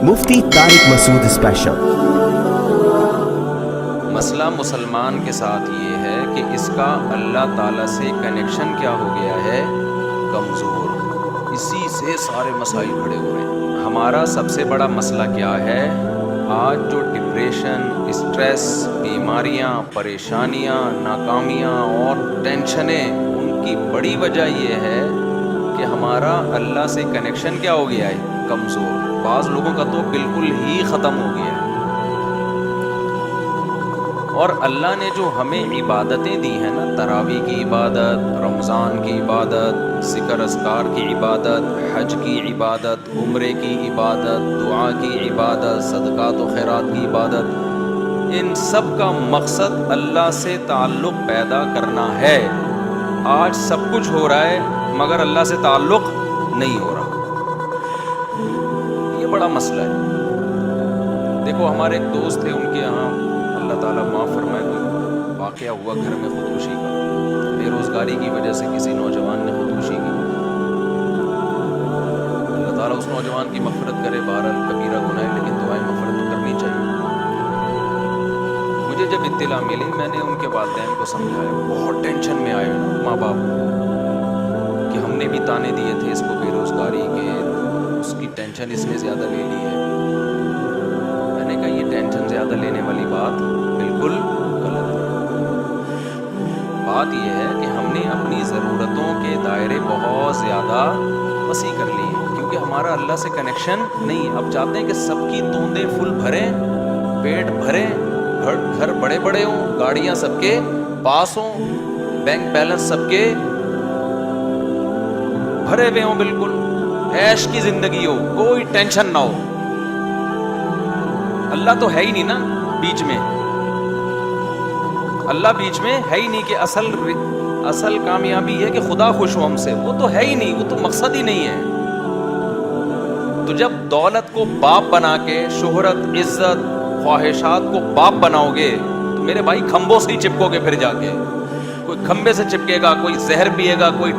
مفتی طارق مسعود special. مسئلہ مسلمان کے ساتھ یہ ہے کہ اس کا اللہ تعالیٰ سے کنیکشن کیا ہو گیا ہے؟ کمزور۔ اسی سے سارے مسائل کھڑے ہو رہے ہیں۔ ہمارا سب سے بڑا مسئلہ کیا ہے؟ آج جو ڈپریشن، اسٹریس، بیماریاں، پریشانیاں، ناکامیاں اور ٹینشنیں، ان کی بڑی وجہ یہ ہے کہ ہمارا اللہ سے کنیکشن کیا ہو گیا ہے؟ کمزور۔ بعض لوگوں کا تو بالکل ہی ختم ہو گیا ہے۔ اور اللہ نے جو ہمیں عبادتیں دی ہیں نا، تراویح کی عبادت، رمضان کی عبادت، ذکر اذکار کی عبادت، حج کی عبادت، عمرے کی عبادت، دعا کی عبادت، صدقات و خیرات کی عبادت، ان سب کا مقصد اللہ سے تعلق پیدا کرنا ہے۔ آج سب کچھ ہو رہا ہے مگر اللہ سے تعلق نہیں ہو رہا۔ یہ بڑا مسئلہ ہے۔ دیکھو ہمارے ایک دوست تھے، ان کے یہاں اللہ تعالیٰ معاف فرمائے کوئی واقعہ ہوا گھر میں خودکشی کا۔ بے روزگاری کی وجہ سے کسی نوجوان نے خودکشی کی۔ اللہ تعالیٰ اس نوجوان کی مغفرت کرے، بہرحال کبیرہ گناہ ہے لیکن دعائیں مغفرت تو کرنی چاہیے۔ مجھے جب اطلاع ملی میں نے ان کے والدین کو سمجھایا، بہت ٹینشن میں آئے ماں باپ کہ ہم نے بھی تانے دیے تھے اس کو بے روزگاری کے، اس کی ٹینشن اس نے زیادہ لے لی ہے۔ میں نے کہا یہ ٹینشن زیادہ لینے والی بات بالکل غلط ہے۔ بات یہ ہے کہ ہم نے اپنی ضرورتوں کے دائرے بہت زیادہ وسیع کر لیے ہیں کیونکہ ہمارا اللہ سے کنیکشن نہیں ہے۔ اب چاہتے ہیں کہ سب کی توندیں فل بھریں، پیٹ بھریں، گھر بڑے بڑے ہوں، گاڑیاں سب کے پاس ہوں، بینک بیلنس سب کے بھرے ہوئے ہوں، بالکل عیش کی زندگی ہو، کوئی ٹینشن نہ ہو۔ اللہ تو ہے ہی نہیں نا بیچ میں، اللہ بیچ میں ہے ہی نہیں کہ اصل کامیابی ہے کہ خدا خوش ہو ہم سے، وہ تو ہے ہی نہیں، وہ تو مقصد ہی نہیں ہے۔ تو جب دولت کو باپ بنا کے، شہرت، عزت، خواہشات کو باپ بناؤ گے تو میرے بھائی کھمبوں سے ہی چپکو گے۔ پھر جا کے کوئی کھمبے سے چپکے گا، کوئی زہر پیے گا، کوئی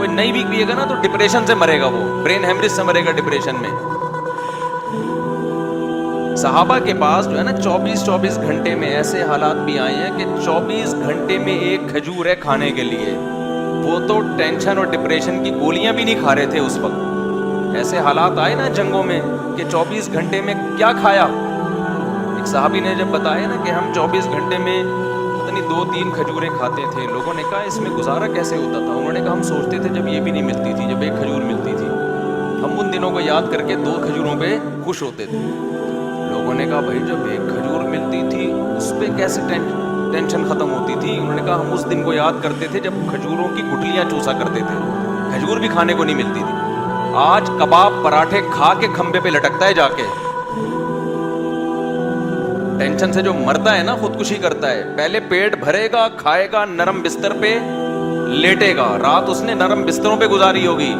نہیں بھی پیے گا نا تو ڈپریشن سے مرے گا، وہ برین ہیمریج سے مرے گا ڈپریشن میں۔ صحابہ کے پاس جو ہے نا 24 گھنٹے میں ایسے حالات بھی آئے ہیں کہ 24 گھنٹے میں ایک کھجور ہے کھانے کے لیے، وہ تو ٹینشن اور ڈپریشن کی گولیاں بھی نہیں کھا رہے تھے اس وقت۔ ایسے حالات آئے نا جنگوں میں کہ 24 گھنٹے میں کیا کھایا۔ ایک صحابی نے جب بتایا نا کہ ہم 24 گھنٹے میں اتنی 2-3 کھجوریں کھاتے تھے، لوگوں نے کہا اس میں گزارا کیسے ہوتا تھا؟ انہوں نے کہا ہم سوچتے تھے جب یہ بھی نہیں ملتی تھی، جب ایک کھجور ملتی تھی، ہم ان دنوں کو یاد کر کے 2 کھجوروں پہ خوش ہوتے تھے۔ لوگوں نے کہا بھائی جب ایک کھجور ملتی تھی اس پہ کیسے ٹینشن ختم ہوتی تھی؟ انہوں نے کہا ہم اس دن کو یاد کرتے تھے جب کھجوروں کی گٹلیاں چوسا کرتے تھے، کھجور بھی کھانے کو نہیں ملتی تھی۔ آج کباب پراٹھے کھا کے کھمبے پہ لٹکتا ہے جا کے۔ ٹینشن سے جو مرتا ہے نا خودکشی کرتا ہے، پہلے پیٹ بھرے گا، کھائے گا، نرم بستر پہ لیٹے گا، رات اس نے نرم بستروں پہ گزاری ہوگی۔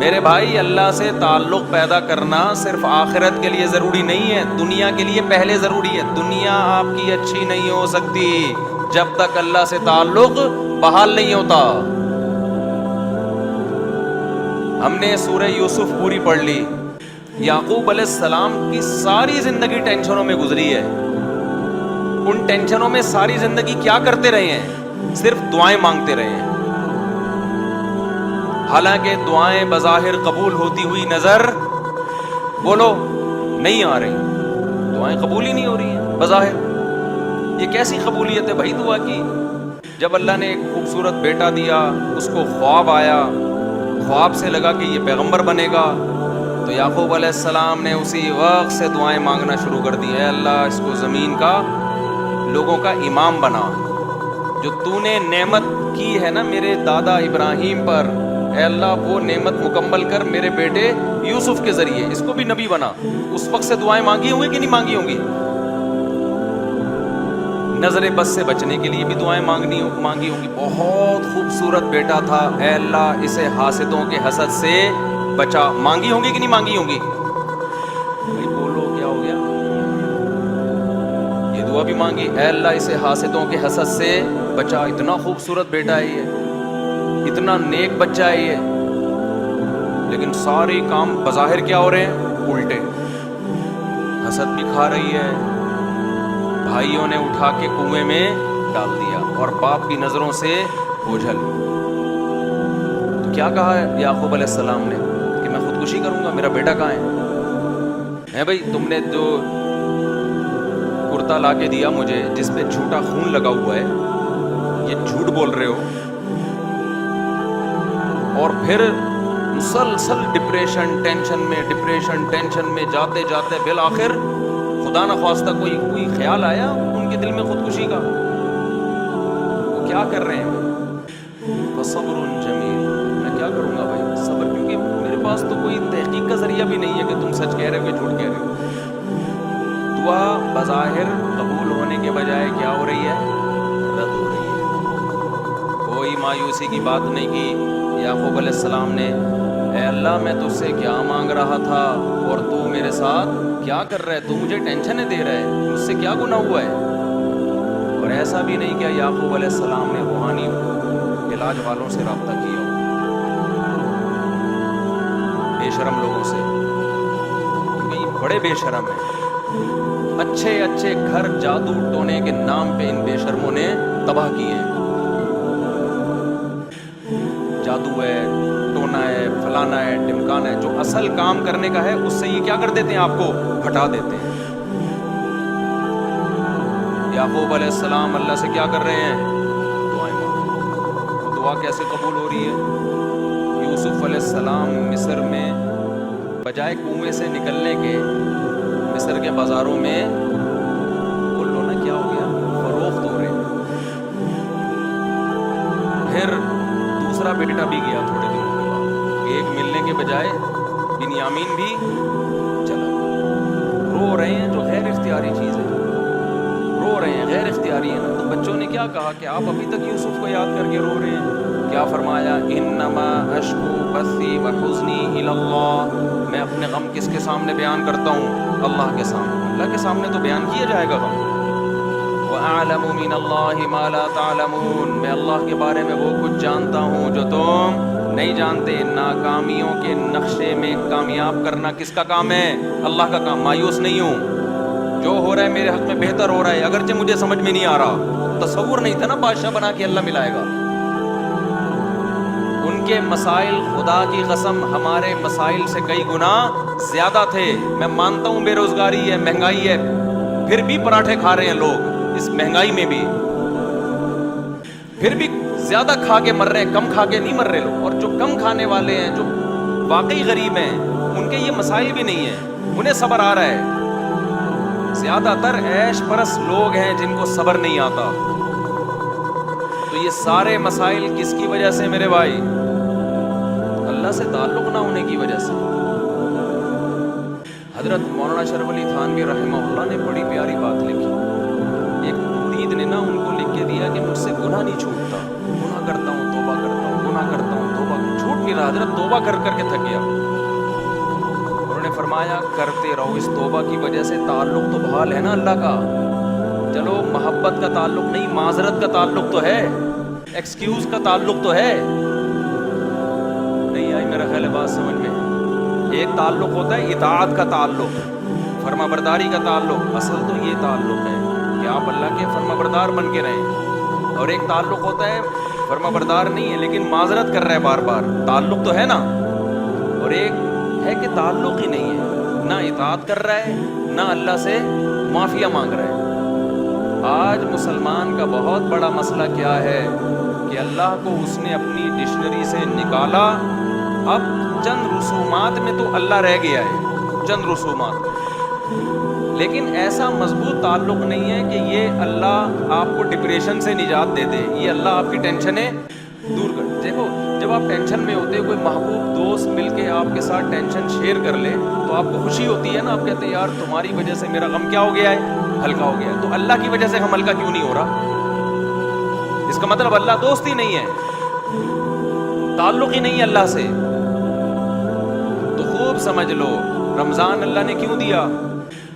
میرے بھائی اللہ سے تعلق پیدا کرنا صرف آخرت کے لیے ضروری نہیں ہے، دنیا کے لیے پہلے ضروری ہے۔ دنیا آپ کی اچھی نہیں ہو سکتی جب تک اللہ سے تعلق بحال نہیں ہوتا۔ ہم نے سورہ یوسف پوری پڑھ لی۔ یعقوب علیہ السلام کی ساری زندگی ٹینشنوں میں گزری ہے۔ ان ٹینشنوں میں ساری زندگی کیا کرتے رہے ہیں؟ صرف دعائیں مانگتے رہے ہیں۔ حالانکہ دعائیں بظاہر قبول ہوتی ہوئی نظر بولو نہیں آ رہی، دعائیں قبول ہی نہیں ہو رہی ہیں بظاہر۔ یہ کیسی قبولیت ہے بھائی دعا کی؟ جب اللہ نے ایک خوبصورت بیٹا دیا، اس کو خواب آیا، خواب سے لگا کہ یہ پیغمبر بنے گا، تو یعقوب علیہ السلام نے اسی وقت سے دعائیں مانگنا شروع کر دی، اے اللہ اس کو زمین کا، لوگوں کا امام بنا۔ جو تو نے نعمت کی ہے نا میرے دادا ابراہیم پر، اے اللہ وہ نعمت مکمل کر میرے بیٹے یوسف کے ذریعے، اس کو بھی نبی بنا۔ اس وقت سے دعائیں مانگی ہوں گی کہ نہیں مانگی ہوں گی؟ نظر بد سے بچنے کے لیے بھی دعائیں مانگی ہوں گی۔ بہت خوبصورت بیٹا تھا، اے اللہ اسے حاسدوں کے حسد سے بچا، مانگی ہوں گی کہ نہیں مانگی ہوں گی؟ بھائی بولو کیا ہو گیا؟ یہ دعا بھی مانگی، اے اللہ اسے حاسدوں کے حسد سے بچا، اتنا خوبصورت بیٹا ہے یہ، اتنا نیک بچہ ہے یہ، لیکن سارے کام بظاہر کیا ہو رہے ہیں؟ الٹے. حسد بھی کھا رہی ہے, بھائیوں نے اٹھا کے کنویں میں ڈال دیا, اور باپ کی نظروں سے اوجھل. تو کیا کہا ہے یعقوب علیہ السلام نے کہ میں خودکشی کروں گا, میرا بیٹا کہاں ہے بھائی؟ تم نے جو کرتا لا کے دیا مجھے جس پہ جھوٹا خون لگا ہوا ہے, یہ جھوٹ بول رہے ہو. اور پھر مسلسل ڈپریشن ٹینشن میں جاتے جاتے بالآخر خدا نخواستہ کوئی خیال آیا ان کے دل میں خودکشی کا. وہ کیا کر رہے ہیں؟ فصبر جمیل, میں کیا کروں گا بھائی صبر, کیونکہ میرے پاس تو کوئی تحقیق کا ذریعہ بھی نہیں ہے کہ تم سچ کہہ رہے ہو کہ جھوٹ کہہ رہے ہو. دعا بظاہر قبول ہونے کے بجائے کیا ہو رہی ہے؟ رد ہو رہی ہے. کوئی مایوسی کی بات نہیں کی یعقوب علیہ السلام نے. اے اللہ میں تجھ سے کیا مانگ رہا تھا اور تو میرے ساتھ کیا کر رہا ہے؟ تو مجھے ٹینشنیں دے رہا ہے, مجھ سے کیا گناہ ہوا ہے؟ اور ایسا بھی نہیں کیا یعقوب علیہ السلام نے روحانی علاج والوں سے رابطہ کیا بے شرم لوگوں سے, کیونکہ یہ بڑے بے شرم ہیں. اچھے گھر جادو ٹونے کے نام پہ ان بے شرموں نے تباہ کیے ہیں. جادو ہے, ٹونا ہے, فلانا ہے, ٹمکانا ہے, جو اصل کام کرنے کا ہے اس سے یہ کیا کر دیتے ہیں؟ آپ کو ہٹا دیتے ہیں. یعقوب علیہ السلام اللہ سے کیا کر رہے ہیں؟ دعائیں مانگ. دعا کیسے قبول ہو رہی ہے؟ یوسف علیہ السلام مصر میں بجائے کنویں سے نکلنے کے مصر کے بازاروں میں بول لو نا کیا ہو گیا؟ فروخت ہو رہے ہیں. پھر دوسرا بیٹا بھی گیا تھوڑے دنوں کے بعد, ایک ملنے کے بجائے بنیامین بھی چلا. رو رہے ہیں, جو غیر اختیاری چیز ہے, رو رہے ہیں, غیر اختیاری ہے نا. تو بچوں نے کیا کہا کہ آپ ابھی تک یوسف کو یاد کر کے رو رہے ہیں؟ کیا فرمایا؟ انما اشکو بثی وحزنی الی اللہ, میں اپنے غم کس کے سامنے بیان کرتا ہوں؟ اللہ کے سامنے. اللہ کے سامنے تو بیان کیا جائے گا غم. وَأَعْلَمُ مِنَ اللَّهِ مَا لَا تَعْلَمُونَ, میں اللہ کے بارے میں وہ کچھ جانتا ہوں جو تم نہیں جانتے. ناکامیوں کے نقشے میں کامیاب کرنا کس کا کام ہے؟ اللہ کا کام. مایوس نہیں ہوں, جو ہو رہا ہے میرے حق میں بہتر ہو رہا ہے, اگرچہ مجھے سمجھ میں نہیں آ رہا. تصور نہیں تھا نا بادشاہ بنا کے اللہ ملائے گا. ان کے مسائل خدا کی قسم ہمارے مسائل سے کئی گنا زیادہ تھے. میں مانتا ہوں بے روزگاری ہے, مہنگائی ہے, پھر بھی پراٹھے کھا رہے ہیں لوگ اس مہنگائی میں بھی, پھر بھی زیادہ کھا کے مر رہے ہیں, کم کھا کے نہیں مر رہے لوگ. اور جو کم کھانے والے ہیں, جو واقعی غریب ہیں, ان کے یہ مسائل بھی نہیں ہیں, انہیں صبر آ رہا ہے. زیادہ تر عیش پرست لوگ ہیں جن کو صبر نہیں آتا. تو یہ سارے مسائل کس کی وجہ سے میرے بھائی؟ اللہ سے تعلق نہ ہونے کی وجہ سے. حضرت مولانا شرف علی تھانوی رحمہ اللہ نے بڑی پیاری بات لکھی. ایک مرید نے نا ان کو لکھ کے دیا کہ مجھ سے گناہ نہیں چھوٹتا, گناہ کرتا ہوں توبہ کرتا ہوں, گناہ کرتا ہوں توبہ, چھوٹ نہیں رہا. حضرت توبہ کر کر کے تھک گیا. انہوں نے فرمایا کرتے رہو, اس توبہ کی وجہ سے تعلق تو بحال ہے نا اللہ کا. چلو محبت کا تعلق نہیں, معذرت کا تعلق تو ہے, ایکسکیوز کا تعلق تو ہے. نہیں آئی میرا خیال ہے بات سمجھ میں. ایک تعلق ہوتا ہے اطاعت کا تعلق, فرما برداری کا تعلق. اصل تو یہ تعلق ہے کہ آپ اللہ کے فرما بردار بن کے رہیں. اور ایک تعلق ہوتا ہے فرما بردار نہیں ہے لیکن معذرت کر رہا ہے بار بار, تعلق تو ہے نا. اور ایک ہے کہ تعلق ہی نہیں ہے, نہ اطاعت کر رہا ہے نہ اللہ سے معافیہ مانگ رہا ہے. آج مسلمان کا بہت بڑا مسئلہ کیا ہے کہ اللہ کو اس نے اپنی ڈکشنری سے نکالا. اب چند رسومات میں تو اللہ رہ گیا ہے, چند رسومات, لیکن ایسا مضبوط تعلق نہیں ہے کہ یہ اللہ آپ کو ڈپریشن سے نجات دے دے, یہ اللہ آپ کی ٹینشنیں دور کر. دیکھو جب آپ ٹینشن میں ہوتے, کوئی محبوب دوست مل کے آپ کے ساتھ ٹینشن شیئر کر لے تو آپ کو خوشی ہوتی ہے نا. آپ کہتے ہیں یار تمہاری وجہ سے میرا غم کیا ہو گیا ہے, ہلکا ہو گیا ہے. تو اللہ کی وجہ سے ہم ہلکا کیوں نہیں ہو رہا؟ اس کا مطلب اللہ دوست ہی نہیں ہے, تعلق ہی نہیں ہے اللہ سے. تو خوب سمجھ لو رمضان اللہ نے کیوں دیا؟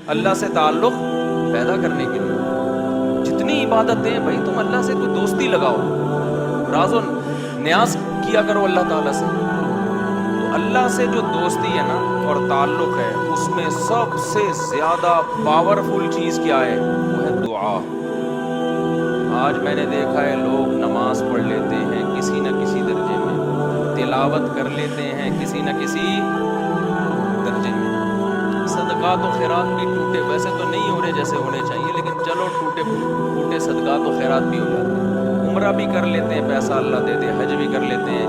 اللہ سے تعلق پیدا کرنے کے لیے. جتنی عبادتیں بھائی تم اللہ سے کوئی دوستی لگاؤ, راز و نیاز کیا کرو اللہ تعالیٰ سے. تو اللہ سے جو دوستی ہے نا اور تعلق ہے، اس میں سب سے زیادہ پاورفل چیز کیا ہے؟ وہ ہے دعا۔ آج میں نے دیکھا ہے لوگ نماز پڑھ لیتے ہیں کسی نہ کسی درجے میں، تلاوت کر لیتے ہیں کسی نہ کسی درجے میں، صدقات و خیرات بھی ٹوٹے ویسے تو نہیں ہو رہے جیسے ہونے چاہیے، لیکن چلو ٹوٹے پھوٹے صدقات و خیرات بھی ہو جاتے ہیں، عمرہ بھی کر لیتے ہیں، پیسہ اللہ دے دے، حج بھی کر لیتے ہیں،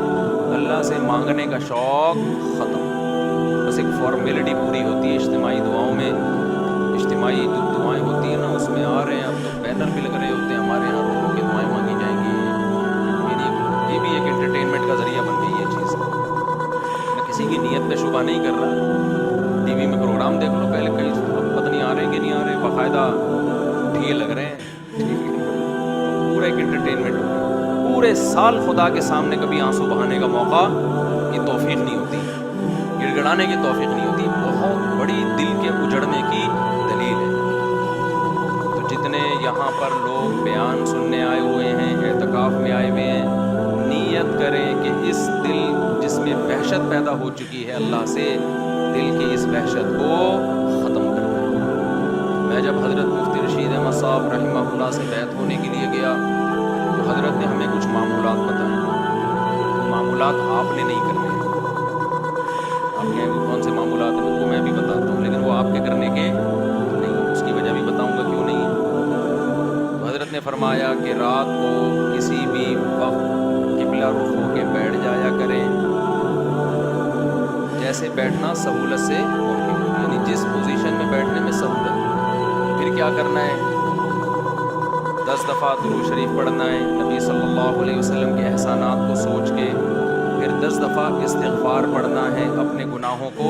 اللہ سے مانگنے کا شوق ختم، بس ایک فارمیلٹی پوری ہوتی ہے اجتماعی دعاؤں میں، اجتماعی جو دعائیں ہوتی ہیں نا اس میں آ رہے ہیں، اب تو بینر بھی لگ رہے ہوتے ہیں ہمارے یہاں، رو رو کے دعائیں مانگی جائیں گی، یہ بھی ایک انٹرٹینمنٹ کا ذریعہ بن گئی ہے چیز۔ میں کسی کی نیت پہ شبہ نہیں کر رہا، ٹی وی میں پروگرام دیکھ لو پہلے کئی پتہ نہیں آ رہے کہ نہیں آ رہے، باقاعدہ ٹھیک لگ رہے ہیں، پورا ایک انٹرٹینمنٹ ہو گئی۔ پورے سال خدا کے سامنے کبھی آنسو بہانے کا موقع کی توفیق نہیں ہوتی، گڑ گڑانے کی توفیق نہیں ہوتی، بہت بڑی دل کے اجڑنے کی دلیل ہے۔ تو جتنے یہاں پر لوگ بیان سننے آئے ہوئے ہیں، اعتکاف میں آئے ہوئے ہیں، نیت کریں کہ اس دل جس میں وحشت پیدا ہو چکی ہے اللہ سے، دل کی اس وحشت کو ختم کرنا ہے۔ میں جب حضرت مفتی رشید احمد صاحب رحمہ اللہ سے بیعت ہونے کے لیے گیا تو حضرت نے ہمیں کچھ معمولات بتائے، وہ معمولات آپ نے نہیں کرنے ہیں، آپ کے کون سے معمولات ہیں وہ میں بھی بتاتا ہوں، لیکن وہ آپ کے کرنے کے نہیں، اس کی وجہ بھی بتاؤں گا کیوں نہیں ہے۔ تو حضرت نے فرمایا کہ رات کو کسی بھی وقت قبلہ رخ ہو کے بیٹھ جایا کریں، جیسے بیٹھنا سہولت سے ممکن ہو، یعنی جس پوزیشن میں بیٹھنے میں سہولت۔ پھر کیا کرنا ہے؟ 10 دفعہ درود شریف پڑھنا ہے نبی صلی اللہ علیہ وسلم کے احسانات کو سوچ کے، پھر 10 دفعہ استغفار پڑھنا ہے اپنے گناہوں کو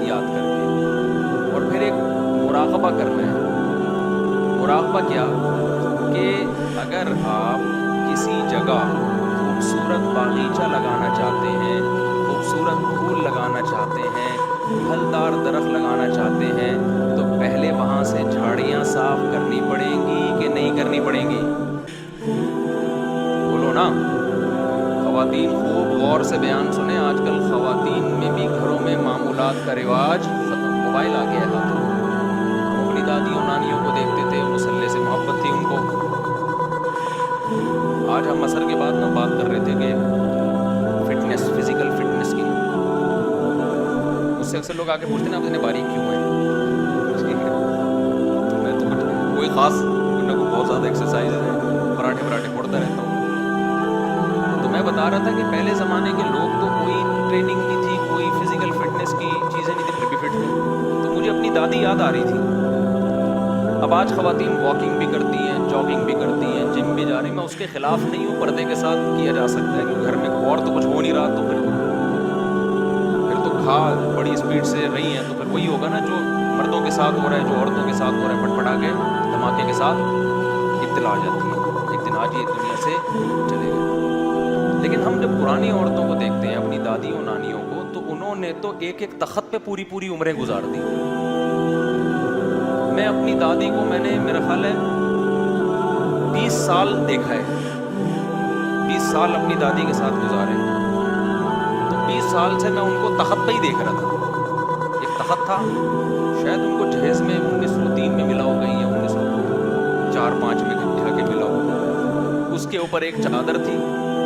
یاد کر کے، اور پھر ایک مراقبہ کرنا ہے۔ مراقبہ کیا؟ کہ اگر آپ کسی جگہ خوبصورت باغیچہ لگانا چاہتے ہیں، خوبصورت پھول لگانا چاہتے ہیں، پھلدار درخت لگانا چاہتے ہیں، تو پہلے وہاں سے جھاڑیاں صاف کرنی پڑیں گی کہ نہیں کرنی پڑیں گی؟ بولو نا۔ خواتین خوب غور سے بیان سنیں، آج کل خواتین میں بھی گھروں میں معمولات کا رواج ختم، موبائل آ گیا ہے ہاتھوں میں، ہم اپنی دادیوں نانیوں کو دیکھتے تھے، مسلح سے محبت تھی ان کو۔ آج ہم عصر کے بعد بات کر رہے تھے کہ فٹنس، فزیکل فٹنس کی، اس سے اکثر لوگ آ کے پوچھتے ہیں آپ اتنے باریک کیوں ہیں؟ میں تو کچھ کوئی خاص بہت زیادہ ایکسرسائز ہے، پراٹھے پھوڑتا رہتا ہوں۔ تو میں بتا رہا تھا کہ پہلے زمانے کے لوگ تو کوئی ٹریننگ نہیں تھی، کوئی فزیکل فٹنس کی چیزیں نہیں تھی، پھر بھی فٹ تھے، تو مجھے اپنی دادی یاد آ رہی تھی۔ اب آج خواتین واکنگ بھی کرتی ہیں، جاگنگ بھی کرتی ہیں، جم بھی جا رہی ہیں، میں اس کے خلاف نہیں ہوں، پردے کے ساتھ کیا جا سکتا ہے، کیونکہ گھر میں اور تو کچھ ہو نہیں رہا، تو پھر تو کھا بڑی اسپیڈ سے رہی ہیں، تو پھر وہی ہوگا نا جو مردوں کے ساتھ ہو رہا ہے، جو عورتوں کے ساتھ ہو رہا ہے، پٹپٹا کے دھماکے کے ساتھ اطلاع آ جاتی ہے، ایک دن آج یہ دنیا سے چلے گئے۔ لیکن ہم جب پرانی عورتوں کو دیکھتے ہیں، اپنی دادیوں نانیوں کو، تو انہوں نے تو ایک ایک تخت پہ پوری پوری عمریں گزار دی۔ میں اپنی دادی کو میں نے میرا خیال ہے 20 سال دیکھا ہے، 20 سال اپنی دادی کے ساتھ گزارے، تو 20 سال سے میں ان کو تخت پہ ہی دیکھ رہا تھا۔ ایک تخت تھا، شاید ان کو جہیز میں 1903 میں ملا ہو گئی یا 1904-05 میں جا کے ملا ہو، اس کے اوپر ایک چادر تھی،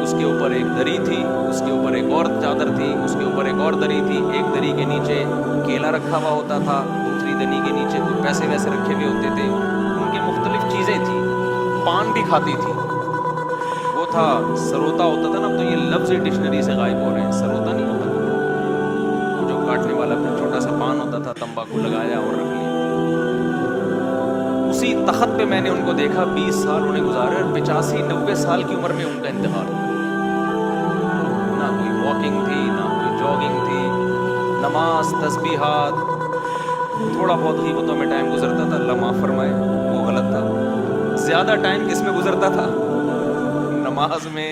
اس کے اوپر ایک دری تھی، اس کے اوپر ایک اور چادر تھی، اس کے اوپر ایک اور دری تھی، ایک دری کے نیچے کیلا رکھا ہوا ہوتا تھا، دوسری دری کے نیچے کوئی پیسے ویسے رکھے ہوئے ہوتے تھے، ان کی مختلف چیزیں تھیں، پان بھی کھاتی تھی، وہ تھا سروتا ہوتا تھا نا، تو یہ لفظ ڈکشنری سے غائب ہو رہے ہیں، سروتا نہیں ہوتا وہ جو کاٹنے والا پھر چھوٹا سا پان ہوتا تھا، تمباکو لگایا اور رکھ لیا۔ اسی تخت پہ میں نے ان کو دیکھا، 20 سال انہیں گزارے، اور 85-90 سال کی عمر میں ان کا انتقال ہو گیا۔ نہ کوئی واکنگ تھی، نہ کوئی جاگنگ تھی، نماز، تسبیحات، تھوڑا بہت غیبتوں میں ٹائم گزرتا تھا، اللہ معاف فرمائے وہ غلط تھا۔ زیادہ ٹائم کس میں گزرتا تھا؟ نماز میں۔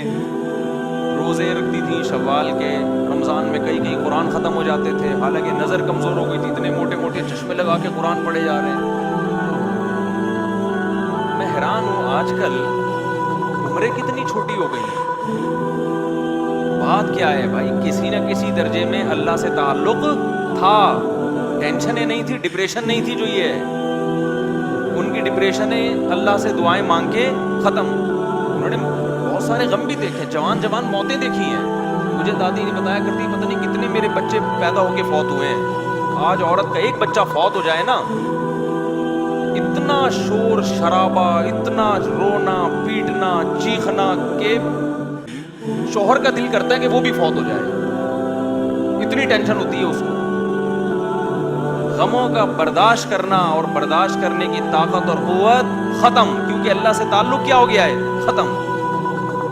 روزے رکھتی تھیں شوال کے، رمضان میں کئی قرآن ختم ہو جاتے تھے، حالانکہ نظر کمزور ہو گئی تھی، اتنے موٹے موٹے چشمے لگا کے قرآن پڑھے جا رہے ہیں۔ میں حیران ہوں آج کل عمریں کتنی چھوٹی ہو گئی ہیں۔ بات کیا ہے بھائی, کسی نہ کسی درجے میں اللہ سے تعلق تھا, ٹینشنیں نہیں تھی, ڈپریشن نہیں تھی جو یہ ہے. ان کی ڈپریشنیں اللہ سے دعائیں مانگ کے ختم. انہوں نے بہت سارے غم بھی دیکھے, جوان موتیں دیکھی ہیں. مجھے دادی نے بتایا کرتی پتہ نہیں کتنے میرے بچے پیدا ہو کے فوت ہوئے ہیں. آج عورت کا ایک بچہ فوت ہو جائے نا, اتنا شور شرابہ, اتنا رونا پیٹنا چیخنا کہ شوہر کا دل کرتا ہے کہ وہ بھی فوت ہو جائے, اتنی ٹینشن ہوتی ہے اس کو. غموں کا برداشت کرنا اور برداشت کرنے کی طاقت اور قوت ختم, کیونکہ اللہ سے تعلق کیا ہو گیا ہے, ختم.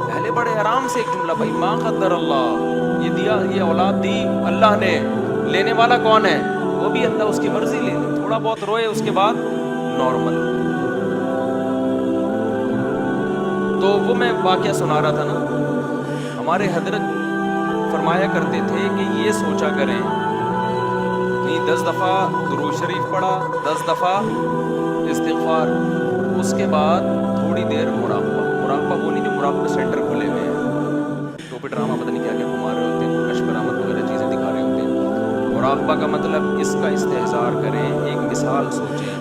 پہلے بڑے آرام سے ایک جملہ, بھائی ما قدر اللہ, یہ دیا, یہ اولاد دی اللہ نے, لینے والا کون ہے, وہ بھی اللہ, اس کی مرضی لے لی. تھوڑا بہت روئے, اس کے بعد نارمل. تو وہ میں واقعہ سنا رہا تھا نا, ہمارے حضرت فرمایا کرتے تھے کہ یہ سوچا کریں کہ 10 دفعہ درود شریف پڑھا, 10 دفعہ استغفار, اس کے بعد تھوڑی دیر مراقبہ. مراقبہ وہ نہیں جو مراقبہ سینٹر کھلے ہوئے ہیں, ٹوپی ڈرامہ پتہ نہیں کیا کیا گھما رہے ہوتے ہیں, کشف کرامت وغیرہ چیزیں دکھا رہے ہوتے ہیں. مراقبہ کا مطلب اس کا استحضار کریں, ایک مثال سوچیں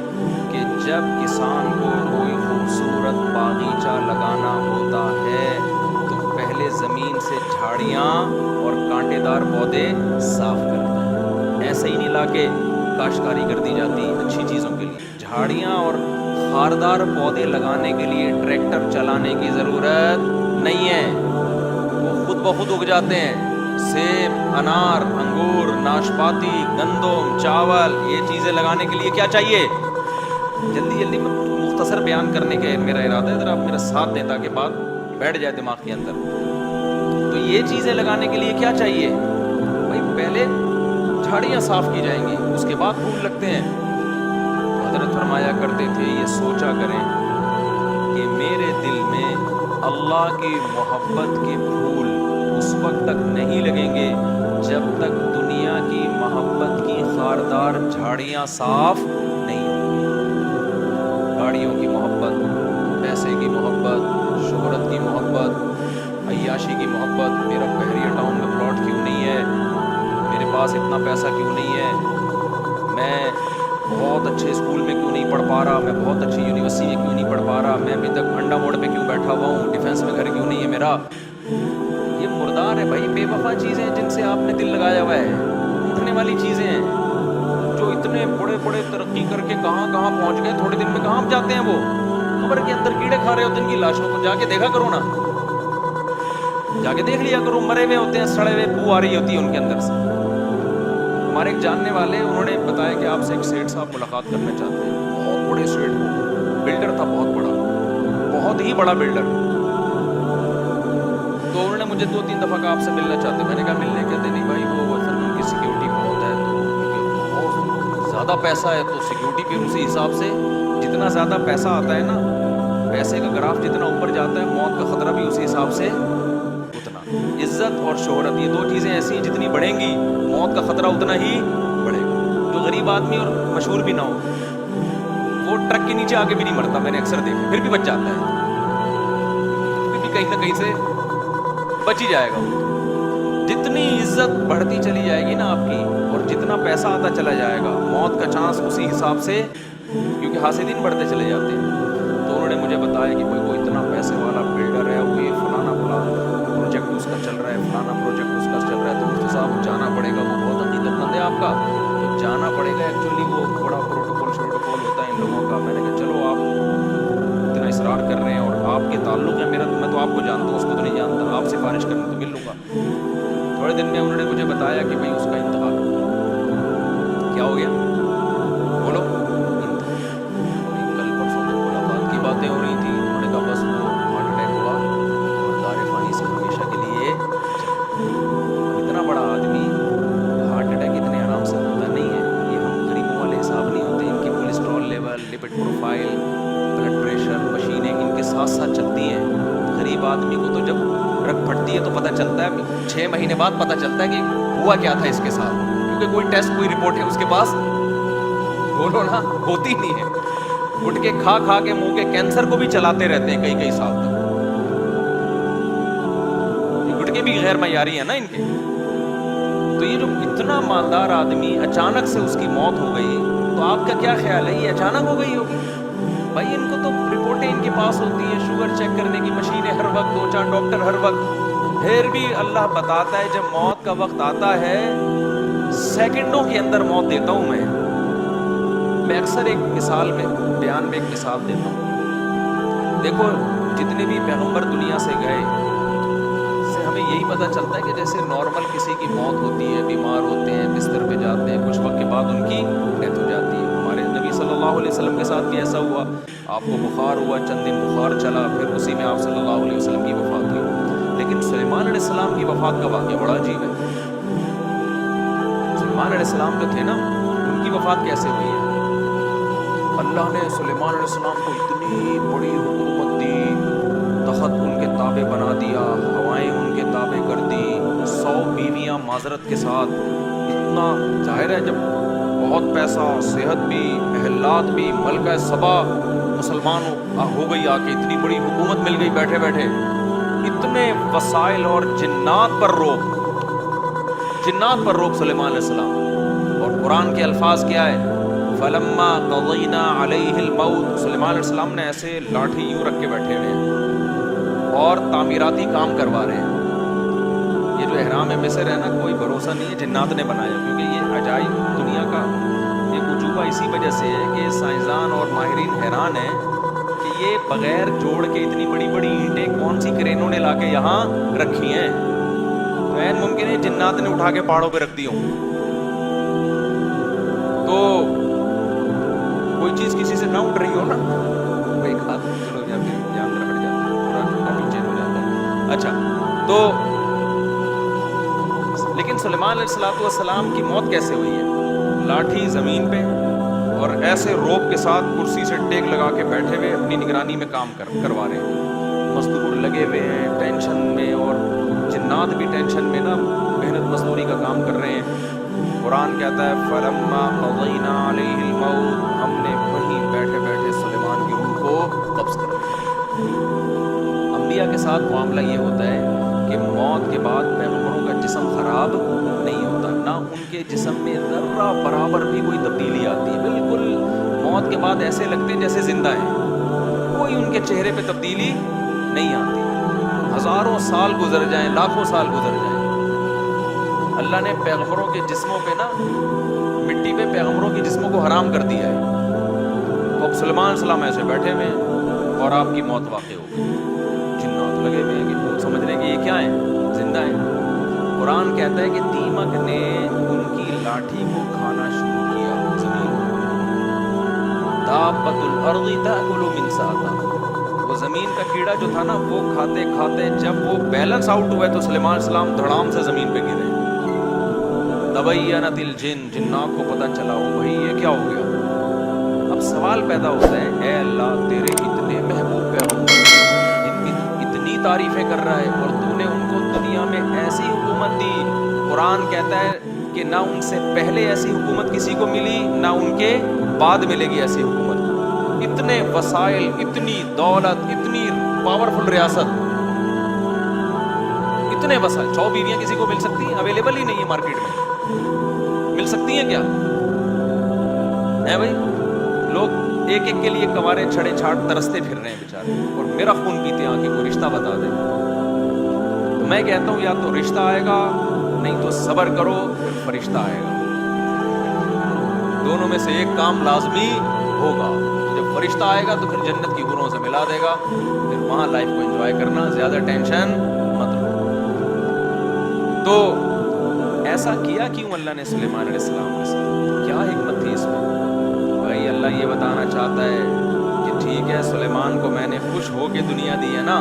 کہ جب کسان کو کوئی خوبصورت باغیچہ لگانا ہوتا ہے تو پہلے زمین سے جھاڑیاں اور کانٹے دار پودے صاف کرتا ہے. ایسے ہی نہیں لا کے کاشتکاری کر دی جاتی اچھی چیزوں کے لیے. جھاڑیاں اور خاردار پودے لگانے کے لیے ٹریکٹر چلانے کی ضرورت نہیں ہے, وہ خود بخود اگ جاتے ہیں. سیب, انار, انگور, ناشپاتی, گندم, چاول, یہ چیزیں لگانے کے لیے کیا چاہیے, جلدی جلدی مختصر بیان کرنے کے میرا ارادہ ہے, ذرا آپ میرا ساتھ دیں تاکہ بات بیٹھ جائے دماغ کے اندر. تو یہ چیزیں لگانے کے لیے کیا چاہیے بھائی, پہلے جھاڑیاں صاف کی جائیں گی, اس کے بعد پھول لگتے ہیں. حضرت فرمایا کرتے تھے یہ سوچا کریں کہ میرے دل میں اللہ کی محبت کے پھول اس وقت تک نہیں لگیں گے جب تک دنیا کی محبت کی خاردار جھاڑیاں صاف نہیں ہوں گی. گاڑیوں کی محبت, پیسے کی محبت, شہرت کی محبت, عیاشی کی محبت, میرا بحریہ ٹاؤن میں پلاٹ کیوں نہیں ہے, میرے پاس اتنا پیسہ کیوں نہیں ہے, میں بہت اچھے اسکول میں کیوں نہیں پڑھ پا رہا, میں بہت اچھی یونیورسٹی میں کیوں نہیں پڑھ پا رہا, میں ابھی تک انڈا موڑ پہ کیوں بیٹھا ہوا ہوں, ڈیفینس میں گھر کیوں نہیں ہے میرا. یہ مردار ہے بھائی, بے وفا چیزیں ہیں جن سے آپ نے دل لگایا ہوا ہے, اٹھنے والی چیزیں ہیں جو اتنے بڑے بڑے ترقی کر کے کہاں کہاں پہنچ گئے, تھوڑے دن میں کہاں جاتے ہیں, وہ قبر کے اندر کیڑے کھا رہے ہوتے ہیں ان کی لاشوں کو. جا کے دیکھا کرو نا, جا کے دیکھ لیا کرو, مرے ہوئے ہوتے ہیں, سڑے ہوئے, بو آ رہی ہوتی ہے ان کے اندر سے. ہمارے ایک جاننے والے, انہوں نے بتایا کہ آپ سے ایک سیٹ صاحب ملاقات کرنا چاہتے ہیں. بہت بڑے سیٹ, بلڈر تھا, بہت بڑا, بہت ہی بڑا بلڈر. تو انہوں نے مجھے 2-3 دفعہ کہا آپ سے ملنا چاہتے ہیں. میں نے کہا ملنے, کہتے نہیں بھائی وہ ان کی سیکیورٹی بہت ہے, تو بہت زیادہ پیسہ ہے, تو سیکیورٹی پھر اسی حساب سے, جتنا زیادہ پیسہ آتا ہے نا, پیسے کا گراف جتنا اوپر جاتا ہے, موت کا خطرہ بھی اسی حساب سے اتنا. عزت اور شہرت, یہ 2 چیزیں ایسی ہیں جتنی بڑھیں گی موت کا خطرہ اتنا ہی بڑھے گا. جو غریب آدمی اور مشہور بھی نہ ہو, وہ ٹرک کے نیچے آگے بھی نہیں مرتا, میں نے اکثر دیکھا, پھر بھی بچ جاتا ہے, پھر بھی کہیں نہ کہیں سے بچ ہی جائے گا. جتنی عزت بڑھتی چلی جائے گی نا آپ کی, اور جتنا پیسہ آتا چلا جائے گا, موت کا چانس اسی حساب سے, کیونکہ حاسدین بڑھتے چلے جاتے ہیں. تو انہوں نے مجھے بتایا کہ کوئی وہ اتنا پیسے والا بلڈر ہے, وہ یہ فلانا پروجیکٹ اس کا چل رہا ہے, فلانا پروجیکٹ اس کا چل رہا ہے, تو مفتی صاحب جانا پڑے گا, وہ بہت عقیدت مند ہے آپ کا, تو جانا پڑے گا. ایکچولی وہ بڑا پروٹوکول ہوتا ہے ان لوگوں کا. میں نے کہا چلو آپ اتنا اصرار کر رہے ہیں اور آپ کے تعلق ہے میرا, میں تو آپ کو جانتا ہوں, اس کو تو نہیں جانتا, آپ سفارش کرنے تو مل لوں گا. تھوڑے دن میں انہوں نے مجھے بتایا کہ بھائی اس کا انتقال کیا ہو گیا, بولو, کل پرسوں تک ملاقات کی باتیں ہو رہی تھی. انہوں نے کہا بس وہ ہارٹ اٹیک ہوا اور دار فانی سے ہمیشہ کے لیے. اتنا بڑا آدمی, ہارٹ اٹیک اتنے آرام سے ہوتا نہیں ہے, یہ ہم غریبوں والے حساب نہیں ہوتے. ان کی cholesterol level, lipid profile, blood pressure, مشینیں ان کے ساتھ ساتھ چلتی ہیں. غریب آدمی کو تو جب رگ پھٹتی ہے تو پتہ چلتا ہے, 6 مہینے بعد پتہ چلتا ہے کہ ہوا کیا تھا اس کے ساتھ, کیونکہ کوئی ٹیسٹ, کوئی رپورٹ ہے اس کے پاس, بولو نا, ہوتی نہیں ہے. اٹھ کے کھا کھا کے منہ کے کینسر کو بھی چلاتے رہتے ہیں کئی سال تک. طریقے بھی غیر معیاری ہیں نا ان کے. تو یہ جو اتنا مالدار آدمی اچانک سے اس کی موت ہو گئی, تو آپ کا کیا خیال ہے یہ اچانک ہو گئی ہوگی؟ بھائی ان کو تو رپورٹیں ان کے پاس ہوتی ہیں, شوگر چیک کرنے کی مشینیں ہر وقت, 2-4 ڈاکٹر ہر وقت, پھر بھی اللہ بتاتا ہے جب موت کا وقت آتا ہے سیکنڈوں کے اندر موت دیتا ہوں میں اکثر ایک مثال میں بیان میں ایک مثال دیتا ہوں. دیکھو جتنے بھی پیغمبر دنیا سے گئے سے ہمیں یہی پتہ چلتا ہے کہ جیسے نارمل کسی کی موت ہوتی ہے, بیمار ہوتے ہیں, بستر پہ جاتے ہیں, کچھ وقت کے بعد ان کی ڈیتھ ہو جاتی ہے. ہمارے نبی صلی اللہ علیہ وسلم کے ساتھ بھی ایسا ہوا, آپ کو بخار ہوا, چند دن بخار چلا, پھر اسی میں آپ صلی اللہ علیہ وسلم کی وفات ہوئی. لیکن سلیمان علیہ السلام کی وفات کا واقعہ بڑا عجیب ہے. سلیمان علیہ السلام جو تھے نا, ان کی وفات کیسے ہوئی ہے؟ اللہ نے سلیمان علیہ السلام کو اتنی بڑی حکومت دی, تخت ان کے تابع بنا دیا, ہوائیں ان کے تابع کر دی, 100 بیویاں معذرت کے ساتھ. اتنا ظاہر ہے جب بہت پیسہ, صحت بھی, اہلات بھی, ملکہ سبا مسلمان ہو گئی, آ کے اتنی بڑی حکومت مل گئی بیٹھے بیٹھے, اتنے وسائل اور جنات پر روب سلیمان علیہ السلام. اور قرآن کے الفاظ کیا ہے؟ فلما قضینا علیہ الموت, سلیمان علیہ السلام نے ایسے لاٹھی یوں رکھ کے بیٹھے ہوئے ہیں اور تعمیراتی کام کروا رہے ہیں. یہ جو احرام مصر ہے نا, کوئی بھروسہ نہیں ہے جنات نے بنایا, کیونکہ یہ عجائب دنیا کا ایک عجوبہ اسی وجہ سے ہے کہ سائنسدان اور ماہرین حیران ہیں کہ یہ بغیر جوڑ کے اتنی بڑی بڑی اینٹیں کون سی کرینوں نے لا کے یہاں رکھی ہیں. غیر ممکن ہے جنات نے اٹھا کے پہاڑوں پہ رکھ دی ہوں. تو کوئی چیز کسی سے نہ اٹھ رہی ہو نا, کوئی ہاتھ چلو یا پھر جان ہٹ جاتا ہے, پورا ٹاپک چینج ہو جاتا ہے. اچھا, تو لیکن سلیمان علیہ السلام کی موت کیسے ہوئی ہے؟ لاٹھی زمین پہ اور ایسے روپ کے ساتھ کرسی سے ٹیک لگا کے بیٹھے ہوئے اپنی نگرانی میں کام کروا رہے ہیں. مزدور لگے ہوئے ہیں ٹینشن میں, اور جنات بھی ٹینشن میں نا, محنت مزدوری کا کام کر رہے ہیں. قرآن کہتا ہے فلما قضینا علیہ الموت, ہم نے وہیں بیٹھے بیٹھے سلیمان کی روح کو قبض کر لیا. انبیاء کے ساتھ معاملہ یہ ہوتا ہے کہ موت کے بعد پیغمبروں کا جسم خراب نہیں ہوتا, نہ ان کے جسم میں ذرہ برابر بھی کوئی تبدیلی آتی ہے. بالکل موت کے بعد ایسے لگتے ہیں جیسے زندہ ہیں, کوئی ان کے چہرے پہ تبدیلی نہیں آتی. ہزاروں سال گزر جائیں, لاکھوں سال گزر جائیں, اللہ نے پیغمبروں کے جسموں پہ نا, مٹی پہ پیغمبروں کے جسموں کو حرام کر دیا ہے. تو اب سلیمان علیہ السلام ایسے بیٹھے ہوئے ہیں اور آپ کی موت واقع ہو گئی. جنات لگے ہوئے ہیں کہ وہ سمجھ رہے ہیں کہ یہ کیا ہے, زندہ ہیں. قرآن کہتا ہے کہ دیمک نے ان کی لاٹھی کو کھانا شروع کیا زمین میں. دابۃ الارض تاکل من ساعتها, وہ زمین کا کیڑا جو تھا نا, وہ کھاتے کھاتے جب وہ بیلنس آؤٹ ہوئے تو سلیمان علیہ السلام دھڑام سے زمین پہ گرے. تبینت الجن, جنات کو پتہ چلا وہ بھائی یہ کیا ہو گیا. اب سوال پیدا ہوتا ہے, اے اللہ تیرے اتنے محبوب پیغمبر ان کی اتنی تعریفیں کر رہا ہے اور تو نے ان کو دنیا میں ایسی حکومت دی. قرآن کہتا ہے کہ نہ ان سے پہلے ایسی حکومت کسی کو ملی, نہ ان کے بعد ملے گی ایسی حکومت. اتنے وسائل, اتنی دولت, اتنی پاورفل ریاست, اتنے وسائل. 100 بیویاں کسی کو مل سکتی ہیں؟ اویلیبل ہی نہیں ہے مارکیٹ میں. مل سکتی ہیں کیا ہے بھائی؟ لوگ ایک ایک کے لیے کنوارے چھڑے چھاٹ ترستے پھر رہے ہیں بیچارے, اور میرا خون پیتے ہیں کہ کوئی رشتہ بتا دے. تو میں کہتا ہوں یا تو رشتہ آئے گا, نہیں تو صبر کرو پھر فرشتہ آئے گا. دونوں میں سے ایک کام لازمی ہوگا. جب فرشتہ آئے گا تو پھر جنت کی حوروں سے ملا دے گا, پھر وہاں لائف کو انجوائے کرنا, زیادہ ٹینشن مت لو. تو ایسا کیا کیوں اللہ نے سلیمان علیہ السلام کے ساتھ؟ کیا حکمت تھی اس میں؟ بھائی اللہ یہ بتانا چاہتا ہے کہ ٹھیک ہے سلیمان کو میں نے خوش ہو کے دنیا دی ہے نا,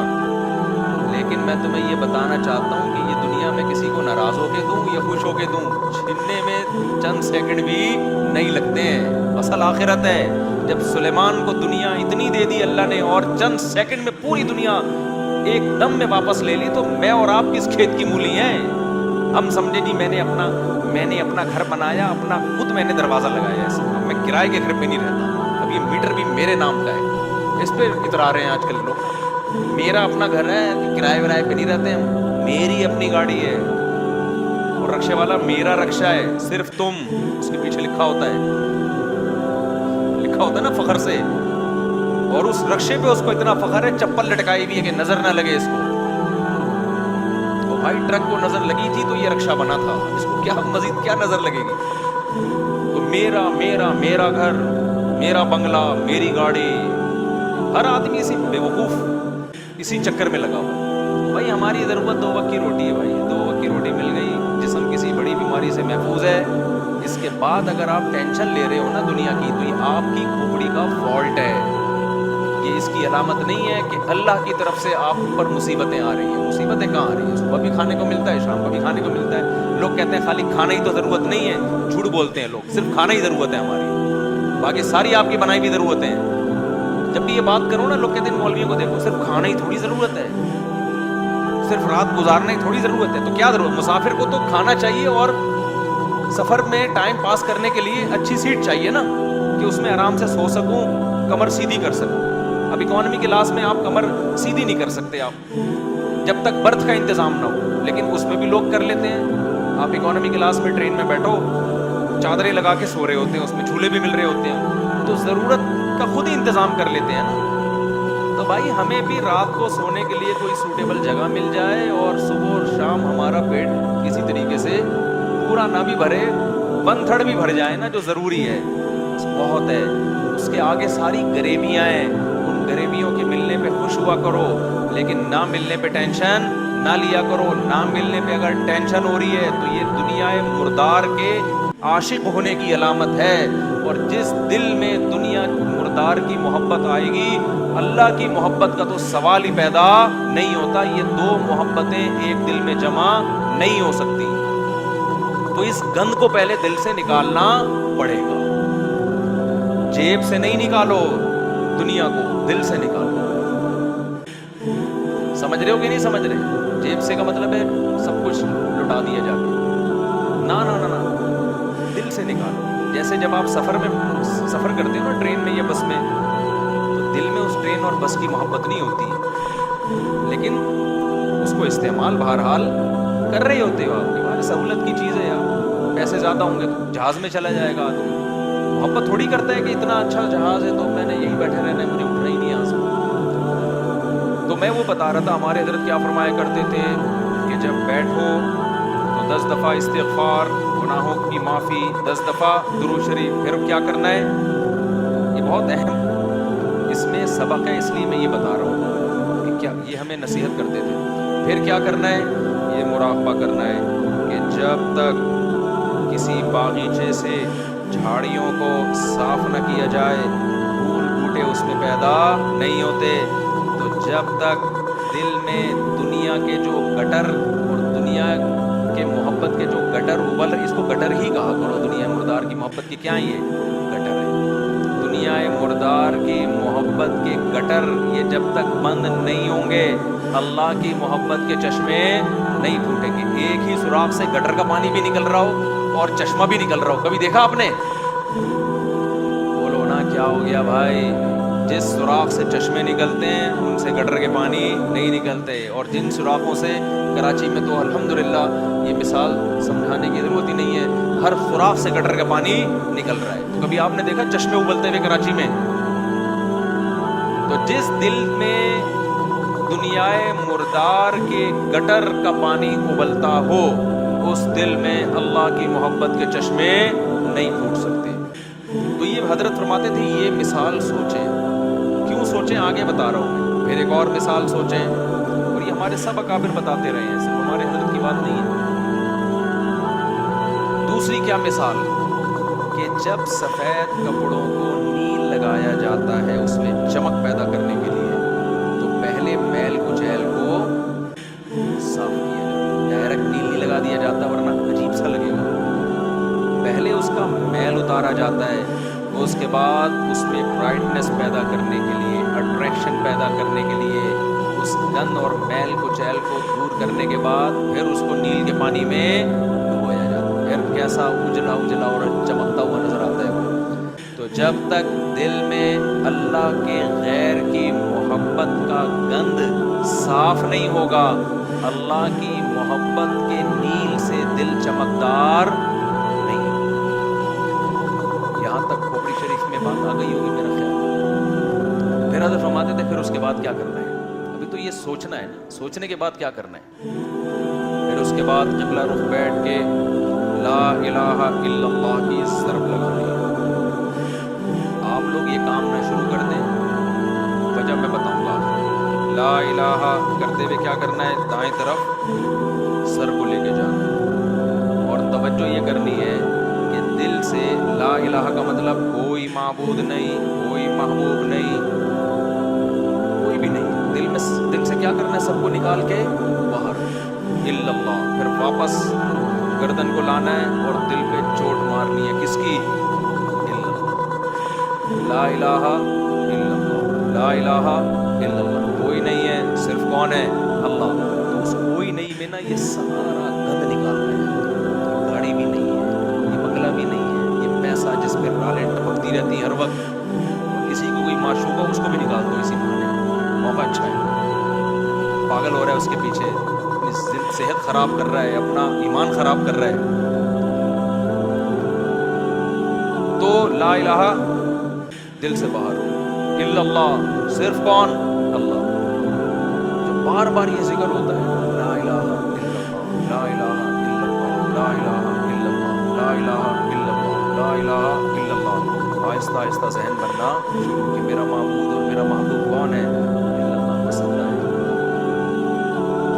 لیکن میں تمہیں یہ بتانا چاہتا ہوں کہ یہ دنیا میں کسی کو ناراض ہو کے دوں یا خوش ہو کے دوں, چھیننے میں چند سیکنڈ بھی نہیں لگتے ہیں. اصل آخرت ہے. جب سلیمان کو دنیا اتنی دے دی اللہ نے اور چند سیکنڈ میں پوری دنیا ایک دم میں واپس لے لی, تو میں اور آپ کس کھیت کی مولی ہیں؟ ہم سمجھے جی میں نے اپنا گھر بنایا, اپنا خود میں نے دروازہ لگایا ہے, اب میں کرائے کے گھر پہ نہیں رہتا, اب یہ میٹر بھی میرے نام کا ہے. اس پہ اترا رہے ہیں آج کل لوگ, میرا اپنا گھر ہے, کرائے ورائے پہ نہیں رہتے ہم, میری اپنی گاڑی ہے اور رکشے والا میرا رکشا ہے, صرف تم, اس کے پیچھے لکھا ہوتا ہے نا فخر سے, اور اس رکشے پہ اس کو اتنا فخر ہے, چپل لٹکائی ہوئی ہے کہ نظر نہ لگے اس کو. تو بھائی ٹرک کو نظر لگی تھی تو یہ رکشہ بنا تھا, اس کو کیا مزید کیا نظر لگے گی. تو میرا گھر, میرا بنگلہ, میری گاڑی, ہر آدمی اسی بے وقوف اسی چکر میں لگا ہوا. بھائی ہماری ضرورت 2 وقت کی روٹی ہے بھائی, 2 وقت کی روٹی مل گئی, جسم کسی بڑی بیماری سے محفوظ ہے. اس کے بعد اگر آپ ٹینشن لے رہے ہو نا دنیا کی, تو یہ آپ کی کھوپڑی کا فالٹ ہے. یہ اس کی علامت نہیں ہے کہ اللہ کی طرف سے آپ پر مصیبتیں آ رہی ہیں. مصیبتیں کہاں آ رہی ہیں؟ صبح بھی کھانے کو ملتا ہے, شام کو بھی کھانے کو ملتا ہے. لوگ کہتے ہیں خالی کھانا ہی تو ضرورت نہیں ہے, جھوٹ بولتے ہیں لوگ, صرف کھانا ہی ضرورت ہے ہماری, باقی ساری آپ کی بنائی بھی ضرورتیں ہیں. جب بھی یہ بات کرو نا, لوگ کہتے ہیں مولویوں کو دیکھو صرف کھانا ہی تھوڑی ضرورت ہے, صرف رات گزارنا ہی تھوڑی ضرورت ہے. تو کیا ضرورت؟ مسافر کو تو کھانا چاہیے اور سفر میں ٹائم پاس کرنے کے لیے اچھی سیٹ چاہیے نا, کہ اس میں آرام سے سو سکوں, کمر سیدھی کر سکوں. اب اکانومی کلاس میں آپ کمر سیدھی نہیں کر سکتے آپ جب تک برتھ کا انتظام نہ ہو, لیکن اس میں بھی لوگ کر لیتے ہیں. آپ اکانومی کلاس میں ٹرین میں بیٹھو, چادریں لگا کے سو رہے ہوتے ہیں, اس میں جھولے بھی مل رہے ہوتے ہیں, تو ضرورت کا خود ہی انتظام کر لیتے ہیں نا. تو بھائی ہمیں بھی رات کو سونے کے لیے کوئی سوٹیبل جگہ مل جائے, اور صبح اور شام ہمارا پیٹ کسی طریقے سے پورا نہ بھی بھرے, 1/3 بھی بھر جائے نا, جو ضروری ہے بہت ہے. اس کے آگے ساری غریبیاں ہیں, ان غریبیوں کے ملنے پہ خوش ہوا کرو, لیکن نہ ملنے پہ ٹینشن نہ لیا کرو. نہ ملنے پہ اگر ٹینشن ہو رہی ہے تو یہ دنیا مردار کے عاشق ہونے کی علامت ہے. اور جس دل میں دنیا مردار کی محبت آئے گی, اللہ کی محبت کا تو سوال ہی پیدا نہیں ہوتا. یہ 2 محبتیں ایک دل میں جمع نہیں ہو سکتی. تو اس گند کو پہلے دل سے نکالنا پڑے گا. جیب سے نہیں نکالو دنیا کو, دل سے نکالو. سمجھ رہے ہو کہ نہیں سمجھ رہے؟ جیب سے کا مطلب ہے سب کچھ لٹا دیا جا کے, نہ, دل سے نکالو. جیسے جب آپ سفر کرتے ہو نا, ٹرین میں یا بس میں, تو دل میں اس ٹرین اور بس کی محبت نہیں ہوتی, لیکن اس کو استعمال بہرحال کر رہے ہوتے ہو. آپ کے پاس سہولت کی چیز ہے یار, پیسے زیادہ ہوں گے تو جہاز میں چلا جائے گا آدمی. محبت تھوڑی کرتا ہے کہ اتنا اچھا جہاز ہے تو میں نے یہی بیٹھے رہنا ہے, مجھے اٹھنا ہی نہیں آ سکتا. تو میں وہ بتا رہا تھا, ہمارے حضرت کیا فرمایا کرتے تھے کہ جب بیٹھو تو 10 دفعہ استغفار, گناہوں کی معافی, 10 دفعہ درود شریف. پھر کیا کرنا ہے, یہ بہت اہم اس میں سبق ہے, اس لیے میں یہ بتا رہا ہوں کہ کیا یہ ہمیں نصیحت کرتے تھے. پھر کیا کرنا ہے, یہ مراقبہ کرنا ہے کہ جب تک کسی باغیچے سے جھاڑیوں کو صاف نہ کیا جائے, پھول بوٹے اس میں پیدا نہیں ہوتے. تو جب تک دل میں دنیا کے جو گٹر اور دنیا کے محبت کے جو گٹر ابل رہے, اس کو گٹر ہی کہا کرو, دنیا مردار کی محبت کے کیا یہ گٹر ہے. دنیا مردار کی محبت کے گٹر یہ جب تک بند نہیں ہوں گے, اللہ کی محبت کے چشمے نہیں پھوٹیں گے. ایک ہی سوراخ سے گٹر کا پانی بھی نکل رہا ہو اور چشمہ بھی نکل رہا ہو, کبھی دیکھا آپ نے؟ بولو نا کیا ہو گیا بھائی. جس سوراخ سے چشمے نکلتے ہیں ان سے گٹر کے پانی نہیں نکلتے, اور جن سوراخوں سے کراچی میں تو الحمدللہ یہ مثال سمجھانے کی ضرورت ہی نہیں ہے, ہر سوراخ سے گٹر کا پانی نکل رہا ہے. تو کبھی آپ نے دیکھا چشمے ابلتے ہوئے کراچی میں؟ تو جس دل میں دنیا مردار کے گٹر کا پانی ابلتا ہو, اس دل میں اللہ کی محبت کے چشمے نہیں پھوٹ سکتے. تو یہ حضرت فرماتے تھے یہ مثال سوچیں. کیوں سوچیں آگے بتا رہا ہوں میں. پھر ایک اور مثال سوچیں, اور یہ ہمارے سب اکابر بتاتے رہے ہیں, صرف ہمارے حضرت کی بات نہیں ہے. دوسری کیا مثال, کہ جب سفید کپڑوں کو نیل لگایا جاتا ہے اس میں چمک پیدا کرنے کے لیے, تو پہلے میل کچیل کو صاف کیا جاتا ہے. ڈائریکٹ نیل نہیں لگا دیا جاتا ورنہ عجیب سا لگے گا. پہلے اس کا میل اتارا جاتا ہے, اس کے بعد اس میں برائٹنس پیدا کرنے کے لیے, اٹریکشن پیدا کرنے کے لیے, اس گند اور میل کچیل کو دور کرنے کے بعد پھر اس کو نیل کے پانی میں ڈبویا جاتا ہے. پھر کیسا اجلا اور چمکتا ہوا نظر آتا ہے وہ. تو جب تک دل میں اللہ کے غیر کی محبت کا گند صاف نہیں ہوگا, اللہ کی محبت کے نیل سے دل چمکدار نہیں. یہاں تک کھوپڑی شریف میں بات آ گئی ہوگی میرا خیال. پھر حضرت فرماتے تھے پھر اس کے بعد کیا کرنا ہے. ابھی تو یہ سوچنا ہے نا, سوچنے کے بعد کیا کرنا ہے. پھر اس کے بعد قبلہ رخ بیٹھ کے لا الہ الا اللہ کی ضرب لگانی ہے. آپ لوگ یہ کام نہ شروع کر دیں, وجہ میں بتاؤں گا. لا الہ کرتے ہوئے کیا کرنا ہے, دائیں طرف سر کو لے کے جانا ہے, اور توجہ یہ کرنی ہے کہ دل سے لا الہ کا مطلب کوئی معبود نہیں, کوئی محبوب نہیں, کوئی بھی نہیں. دل سے کیا کرنا ہے, سب کو نکال کے باہر الا اللہ. پھر واپس گردن کو لانا ہے اور دل پہ چوٹ مارنی ہے. کس کی؟ الا اللہ. لا الہ الا اللہ, لا الہ الا اللہ. کوئی نہیں ہے, صرف کون ہے؟ اللہ. تو اس کوئی نہیں میں نا یہ سارا گند نکالنا ہے. گاڑی بھی نہیں ہے, یہ بنگلہ بھی نہیں ہے, یہ پیسہ جس پہ رالیں ٹپکتی رہتی ہر وقت, کسی کو کوئی معشوق ہو اس کو بھی نکال دو اسی بہانے, موقع اچھا ہے. پاگل ہو رہا ہے اس کے پیچھے, اپنی صحت خراب کر رہا ہے, اپنا ایمان خراب کر رہا ہے. تو لا الہ دل سے باہر, الا اللہ صرف کون؟ اللہ. جو بار بار یہ ذکر ہوتا ہے لا الہ الا اللہ, لا الہ الا اللہ, لا الہ الا اللہ, لا الہ الا اللہ, لا الہ الا اللہ. آہستہ آہستہ ذہن بننا شروع کہ میرا معبود اور میرا محبوب کون ہے؟ الا اللہ. بس اللہ ہے.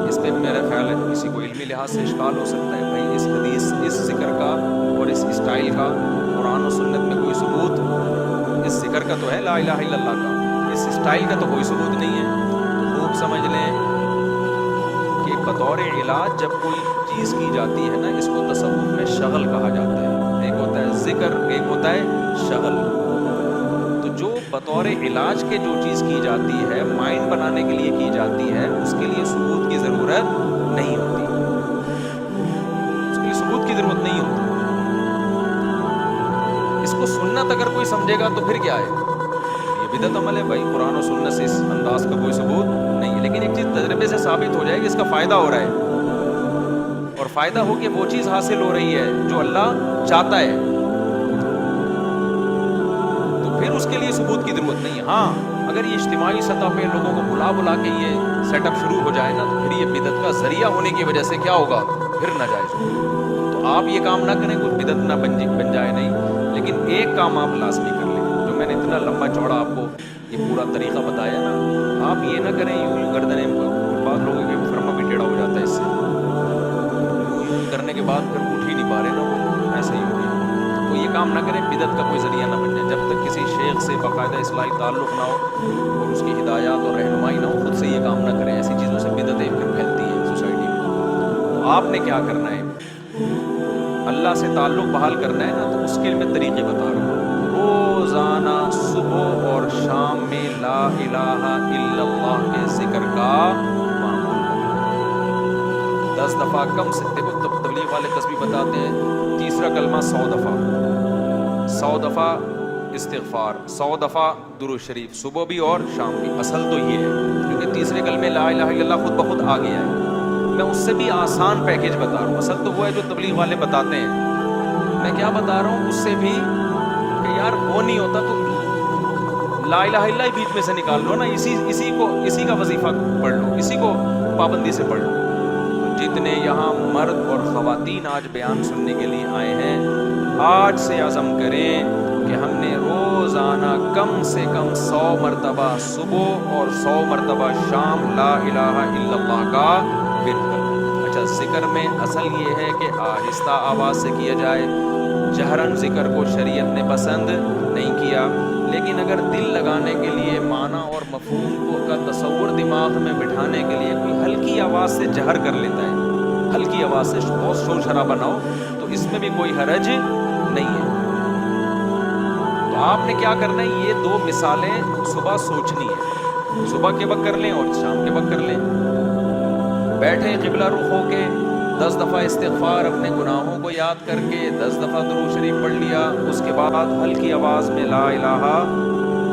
اس پہ میرا خیال ہے کسی کو علمی لحاظ سے اشکال ہو سکتا ہے, بھائی اس حدیث, اس ذکر کا اور اس اسٹائل کا قرآن و سنت میں کوئی ثبوت, اس ذکر کا تو ہے لا الہ الا اللہ کا, اس اسٹائل کا تو کوئی ثبوت نہیں ہے. تو خوب سمجھ لیں کہ بطور علاج جب کوئی چیز کی جاتی ہے نا, اس کو تصوف میں شغل کہا جاتا ہے. ایک ہوتا ہے ذکر, ایک ہوتا ہے شغل. تو جو بطور علاج کے جو چیز کی جاتی ہے, مائنڈ بنانے کے لیے کی جاتی ہے, اس کے لیے ثبوت کی ضرورت نہیں ہوتی, اس کے لیے ثبوت کی ضرورت نہیں ہوتی. اس کو سنت اگر کوئی سمجھے گا تو پھر کیا ہے, یہ بدعت عمل ہے. بھائی قرآن و سنت سے اس انداز کا کوئی ثبوت نہیں ہے, لیکن ایک چیز تجربے سے ثابت ہو جائے کہ اس کا فائدہ ہو رہا ہے, اور فائدہ ہو کے وہ چیز حاصل ہو رہی ہے جو اللہ چاہتا ہے, تو پھر اس کے لیے ثبوت کی ضرورت نہیں ہے. ہاں اگر یہ اجتماعی سطح پہ لوگوں کو بلا کے یہ سیٹ اپ شروع ہو جائے نا, تو پھر یہ بدعت کا ذریعہ ہونے کی وجہ سے کیا ہوگا, پھر ناجائز ہوگا. تو آپ یہ کام نہ کریں, کوئی بدعت نہ بن جائے نہیں, لیکن ایک کام آپ لازمی کر لیں. جو میں نے اتنا لمبا چوڑا آپ کو یہ پورا طریقہ بتایا نا, آپ یہ نہ کریں یوں گردنیں, بعض لوگوں کے فرما بھی ٹیڑھا ہو جاتا ہے اس سے, یوں کرنے کے بعد پھر اٹھ ہی نہیں پا رہے نا, وہ ایسے ہی ہو گیا. تو یہ کام نہ کریں, بدعت کا کوئی ذریعہ نہ بن جائے. جب تک کسی شیخ سے باقاعدہ اصلاحی تعلق نہ ہو اور اس کی ہدایات اور رہنمائی نہ ہو, خود سے یہ کام نہ کریں. ایسی چیزوں سے بدعتیں پھر پھیلتی ہیں سوسائٹی میں. تو آپ نے کیا کرنا ہے, اللہ سے تعلق بحال کرنا ہے نا, تو اس کے لیے میں طریقے بتا رہا ہوں. روزانہ صبح اور شام میں لا الہ الا اللہ کے ذکر کا معمول بنانا. 10 دفعہ کم سے, دیکھو تبلیغ والے تسبیح بتاتے ہیں, تیسرا کلمہ 100 دفعہ, 100 دفعہ استغفار, 100 دفعہ درود شریف, صبح بھی اور شام بھی. اصل تو یہ ہے, کیونکہ تیسرے کلمے لا الہ الا اللہ خود بخود آ گیا ہے. میں اس سے بھی آسان پیکیج بتا رہا ہوں. اصل تو وہ ہے جو تبلیغ والے بتاتے ہیں. میں کیا بتا رہا ہوں اس سے بھی, کہ یار وہ نہیں ہوتا تو لا الہ الا اللہ بیچ میں سے نکال لو نا, اسی کا وظیفہ پڑھ لو, اسی کو پابندی سے پڑھ لو. تو جتنے یہاں مرد اور خواتین آج بیان سننے کے لیے آئے ہیں, آج سے عزم کریں کہ ہم نے روزانہ کم سے کم 100 مرتبہ صبح اور 100 مرتبہ شام لا الہ الا اللہ کا ورد کرنا. اچھا, ذکر میں اصل یہ ہے کہ آہستہ آواز سے کیا جائے. جہرن ذکر کو شریعت نے پسند نہیں کیا, لیکن اگر دل لگانے کے لیے معنی اور مفہوم کو کا تصور دماغ میں بٹھانے کے لیے کوئی ہلکی آواز سے جہر کر لیتا ہے, ہلکی آواز سے بہت شور شرابہ نہ ہو, تو اس میں بھی کوئی حرج نہیں ہے. تو آپ نے کیا کرنا ہے, یہ 2 مثالیں صبح سوچنی ہے, صبح کے وقت کر لیں اور شام کے وقت کر لیں. بیٹھیں قبلہ رخ ہو کے, 10 دفعہ استغفار اپنے گناہوں کو یاد کر کے, 10 دفعہ درود شریف پڑھ لیا. اس کے بعد ہلکی آواز میں لا الہ,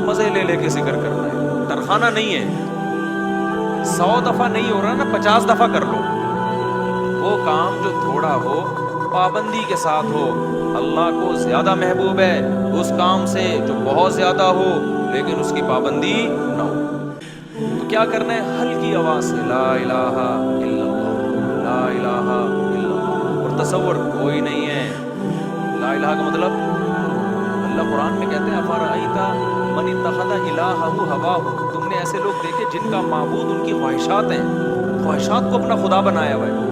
مزے لے کے ذکر کرنا ہے, ترخانہ نہیں ہے, 100 دفعہ نہیں ہو رہا نا 50 دفعہ کر لو. وہ کام جو تھوڑا ہو پابندی کے ساتھ ہو اللہ کو زیادہ محبوب ہے اس کام سے جو بہت زیادہ ہو لیکن اس کی پابندی نہ ہو. تو کیا کرنا ہے؟ ہلکی آواز سے لا الہ الا اللہ لا الہ الا اللہ. اور تصور کوئی نہیں ہے. لا الہ کا مطلب اللہ قرآن میں کہتے ہیں افرأیت من اتخذ الہہ ہواہ. تم نے ایسے لوگ دیکھے جن کا معبود ان کی خواہشات ہیں, خواہشات کو اپنا خدا بنایا ہوا ہے.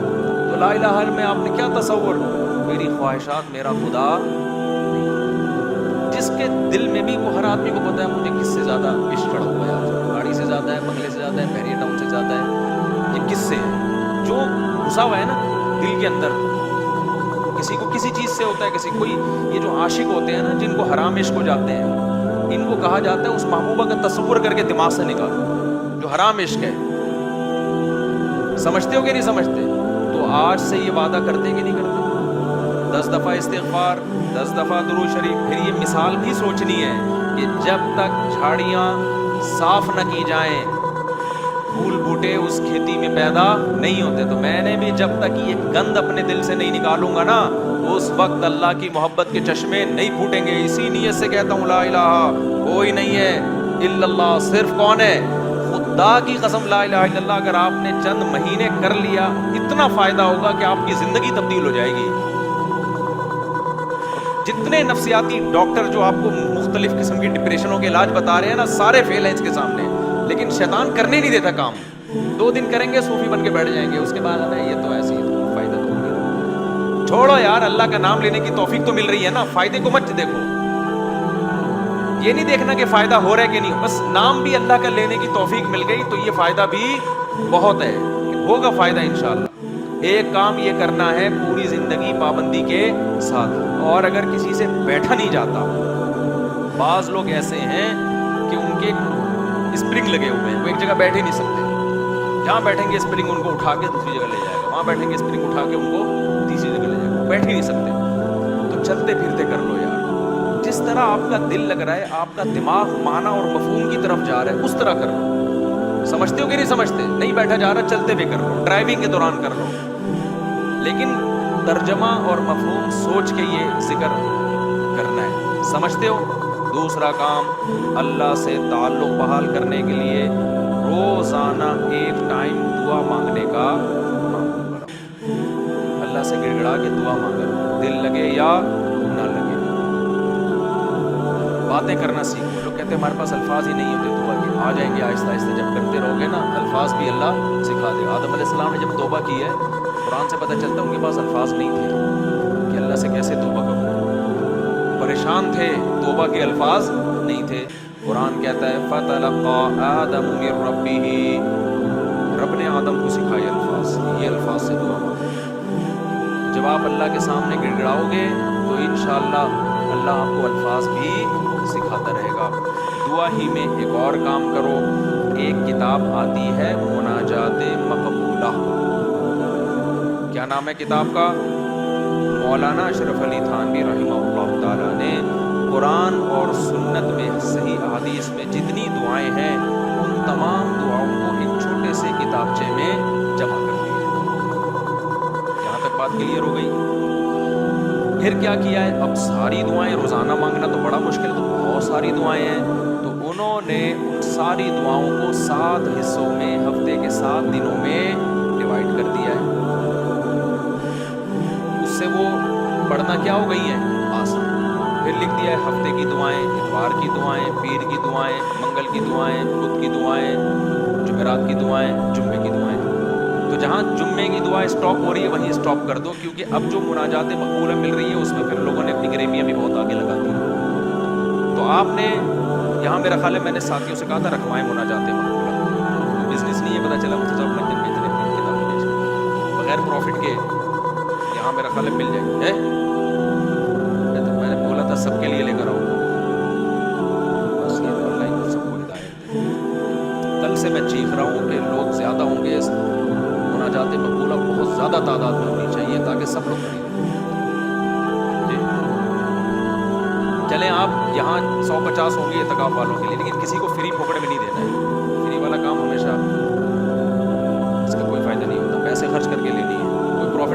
تو لا الہ میں آپ نے کیا تصور؟ میری خواہشات میرا خدا نہیں. جس کے دل میں بھی وہ ہر آدمی کو پتا ہے مجھے کس سے زیادہ عشق چڑھا ہوا ہے, آج گاڑی سے زیادہ ہے, بنگلے سے زیادہ ہے, بحریہ ٹاؤن سے زیادہ ہے, یہ کس سے ہے؟ جو گھسا ہوا ہے نا دل کے اندر. کسی کو کسی چیز سے ہوتا ہے, کسی کوئی یہ جو عاشق ہوتے ہیں نا جن کو حرام عشق ہو جاتے ہیں ان کو کہا جاتا ہے اس محبوبہ کا تصور کر کے دماغ سے نکالو جو حرام عشق ہے. سمجھتے ہو کہ نہیں سمجھتے؟ تو آج سے یہ وعدہ کرتے کہ نہیں کرتے؟ 10 دفعہ استغفار, 10 دفعہ درود شریف. پھر یہ مثال بھی سوچنی ہے کہ جب تک جھاڑیاں صاف نہ کی جائیں پھول بوٹے اس کھیتی میں پیدا نہیں ہوتے. تو میں نے بھی جب تک یہ گند اپنے دل سے نہیں نکالوں گا نا اس وقت اللہ کی محبت کے چشمے نہیں پھوٹیں گے. اسی نیت سے کہتا ہوں لا الہ کوئی نہیں ہے الا اللہ. صرف کون ہے؟ خدا کی قسم لا الہ الا اللہ اگر آپ نے چند مہینے کر لیا اتنا فائدہ ہوگا کہ آپ کی زندگی تبدیل ہو جائے گی. جتنے نفسیاتی ڈاکٹر جو آپ کو مختلف قسم کی ڈپریشنوں کے علاج بتا رہے ہیں نا سارے فیل ہیں اس کے سامنے. لیکن شیطان کرنے نہیں دیتا کام. 2 دن کریں گے صوفی بن کے بیٹھ جائیں گے, اس کے بعد یہ تو ایسی فائدہ تو نہیں. چھوڑو یار, اللہ کا نام لینے کی توفیق تو مل رہی ہے نا, فائدے کو مت دیکھو. یہ نہیں دیکھنا کہ فائدہ ہو رہا ہے کہ نہیں, بس نام بھی اللہ کا لینے کی توفیق مل گئی تو یہ فائدہ بھی بہت ہے, ہوگا فائدہ انشاءاللہ. ایک کام یہ کرنا ہے پوری زندگی پابندی کے ساتھ. اور اگر کسی سے بیٹھا نہیں جاتا, بعض لوگ ایسے ہیں کہ ان کے اسپرنگ لگے ہوئے ہیں, وہ ایک جگہ بیٹھ ہی نہیں سکتے. جہاں بیٹھیں گے اسپرنگ ان کو اٹھا کے دوسری جگہ لے جائے گا, وہاں بیٹھیں گے اسپرنگ اٹھا کے ان کو تیسری جگہ لے جائے گا, بیٹھ ہی نہیں سکتے. تو چلتے پھرتے کر لو یار. جس طرح آپ کا دل لگ رہا ہے, آپ کا دماغ معنی اور مفہوم کی طرف جا رہا ہے, اس طرح کر لو. سمجھتے ہو کہ نہیں سمجھتے؟ نہیں بیٹھا جا رہا چلتے ہوئے کر لو, ڈرائیونگ کے دوران کر لو, لیکن ترجمہ اور مفہوم سوچ کے یہ ذکر کرنا ہے. سمجھتے ہو؟ دوسرا کام اللہ سے تعلق بحال کرنے کے لیے روزانہ ایک ٹائم دعا مانگنے کا معمول بناؤ. اللہ سے گڑ گڑا کے دعا مانگو, دل لگے یا نہ لگے. باتیں کرنا سیکھو. لوگ کہتے ہیں ہمارے پاس الفاظ ہی نہیں ہوتے دعا کے. آ جائیں گے آہستہ آہستہ, جب کرتے رہو گے نا الفاظ بھی اللہ سکھا دے. آدم علیہ السلام نے جب توبہ کی ہے قرآن سے پتہ چلتا ہے ان کے پاس الفاظ نہیں تھے کہ اللہ سے کیسے توبہ کروں. پریشان تھے, توبہ کے الفاظ نہیں تھے. قرآن کہتا ہے فَتَلَقَّى آدَمُ مِن رَبِّهِ, رب نے آدم کو سکھائے الفاظ, یہ الفاظ سے دعا مانگو. جب آپ اللہ کے سامنے گڑ گڑاؤ گے تو انشاءاللہ اللہ آپ کو الفاظ بھی سکھاتا رہے گا. دعا ہی میں ایک اور کام کرو. ایک کتاب آتی ہے مناجات مقبولہ. کیا نام ہے کتاب کا؟ مولانا اشرف علی تھانوی رحمہ اللہ تعالیٰ نے قرآن اور سنت میں صحیح احادیث میں جتنی دعائیں ہیں ان تمام دعاؤں کو ایک چھوٹے سے کتابچے میں جمع کر دیا. یہاں تک بات کلیئر ہو گئی. پھر کیا کیا ہے؟ اب ساری دعائیں روزانہ مانگنا تو بڑا مشکل, تو بہت ساری دعائیں ہیں, تو انہوں نے ان ساری دعاؤں کو 7 حصوں میں ہفتے کے 7 دنوں میں ڈیوائیڈ کر دیا ہے. اس سے وہ پڑھنا کیا ہو گئی ہیں؟ آسان. پھر لکھ دیا ہے ہفتے کی دعائیں, اتوار کی دعائیں, پیر کی دعائیں, منگل کی دعائیں, بدھ کی دعائیں, جمعرات کی دعائیں, جمعے کی دعائیں. تو جہاں جمعے کی دعا اسٹاپ ہو رہی ہے وہیں اسٹاپ کر دو, کیونکہ اب جو مناجات مقبولہ مل رہی ہے اس میں پھر لوگوں نے اپنی گریمیاں بھی بہت آگے لگا دی. تو آپ نے یہاں میرا خیال ہے میں نے ساتھیوں سے کہا تھا رکھوائیں مناجات مقبولہ. بزنس نہیں ہے, پتہ چلا مجھے صاحب میں اتنے کتابیں بیچ بغیر پروفٹ کے یہاں میرا خیال ہے مل جائے گی. میں نے بولا تھا سب کے لیے لے کر آؤ, بس یہ تو اللہ ہی سب کو ہدایت دے. کل سے میں چیخ رہا ہوں کہ لوگ زیادہ ہوں گے, مناجات مقبولہ بہت زیادہ تعداد میں ہونی چاہیے تاکہ سب لوگ خریدیں. جی چلیں, آپ یہاں 150 ہوں گے اعتکاف والوں کے لیے, لیکن کسی کو فری پکڑ میں نہیں دینا ہے. فری والا کام ہمیشہ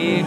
1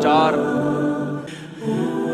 4।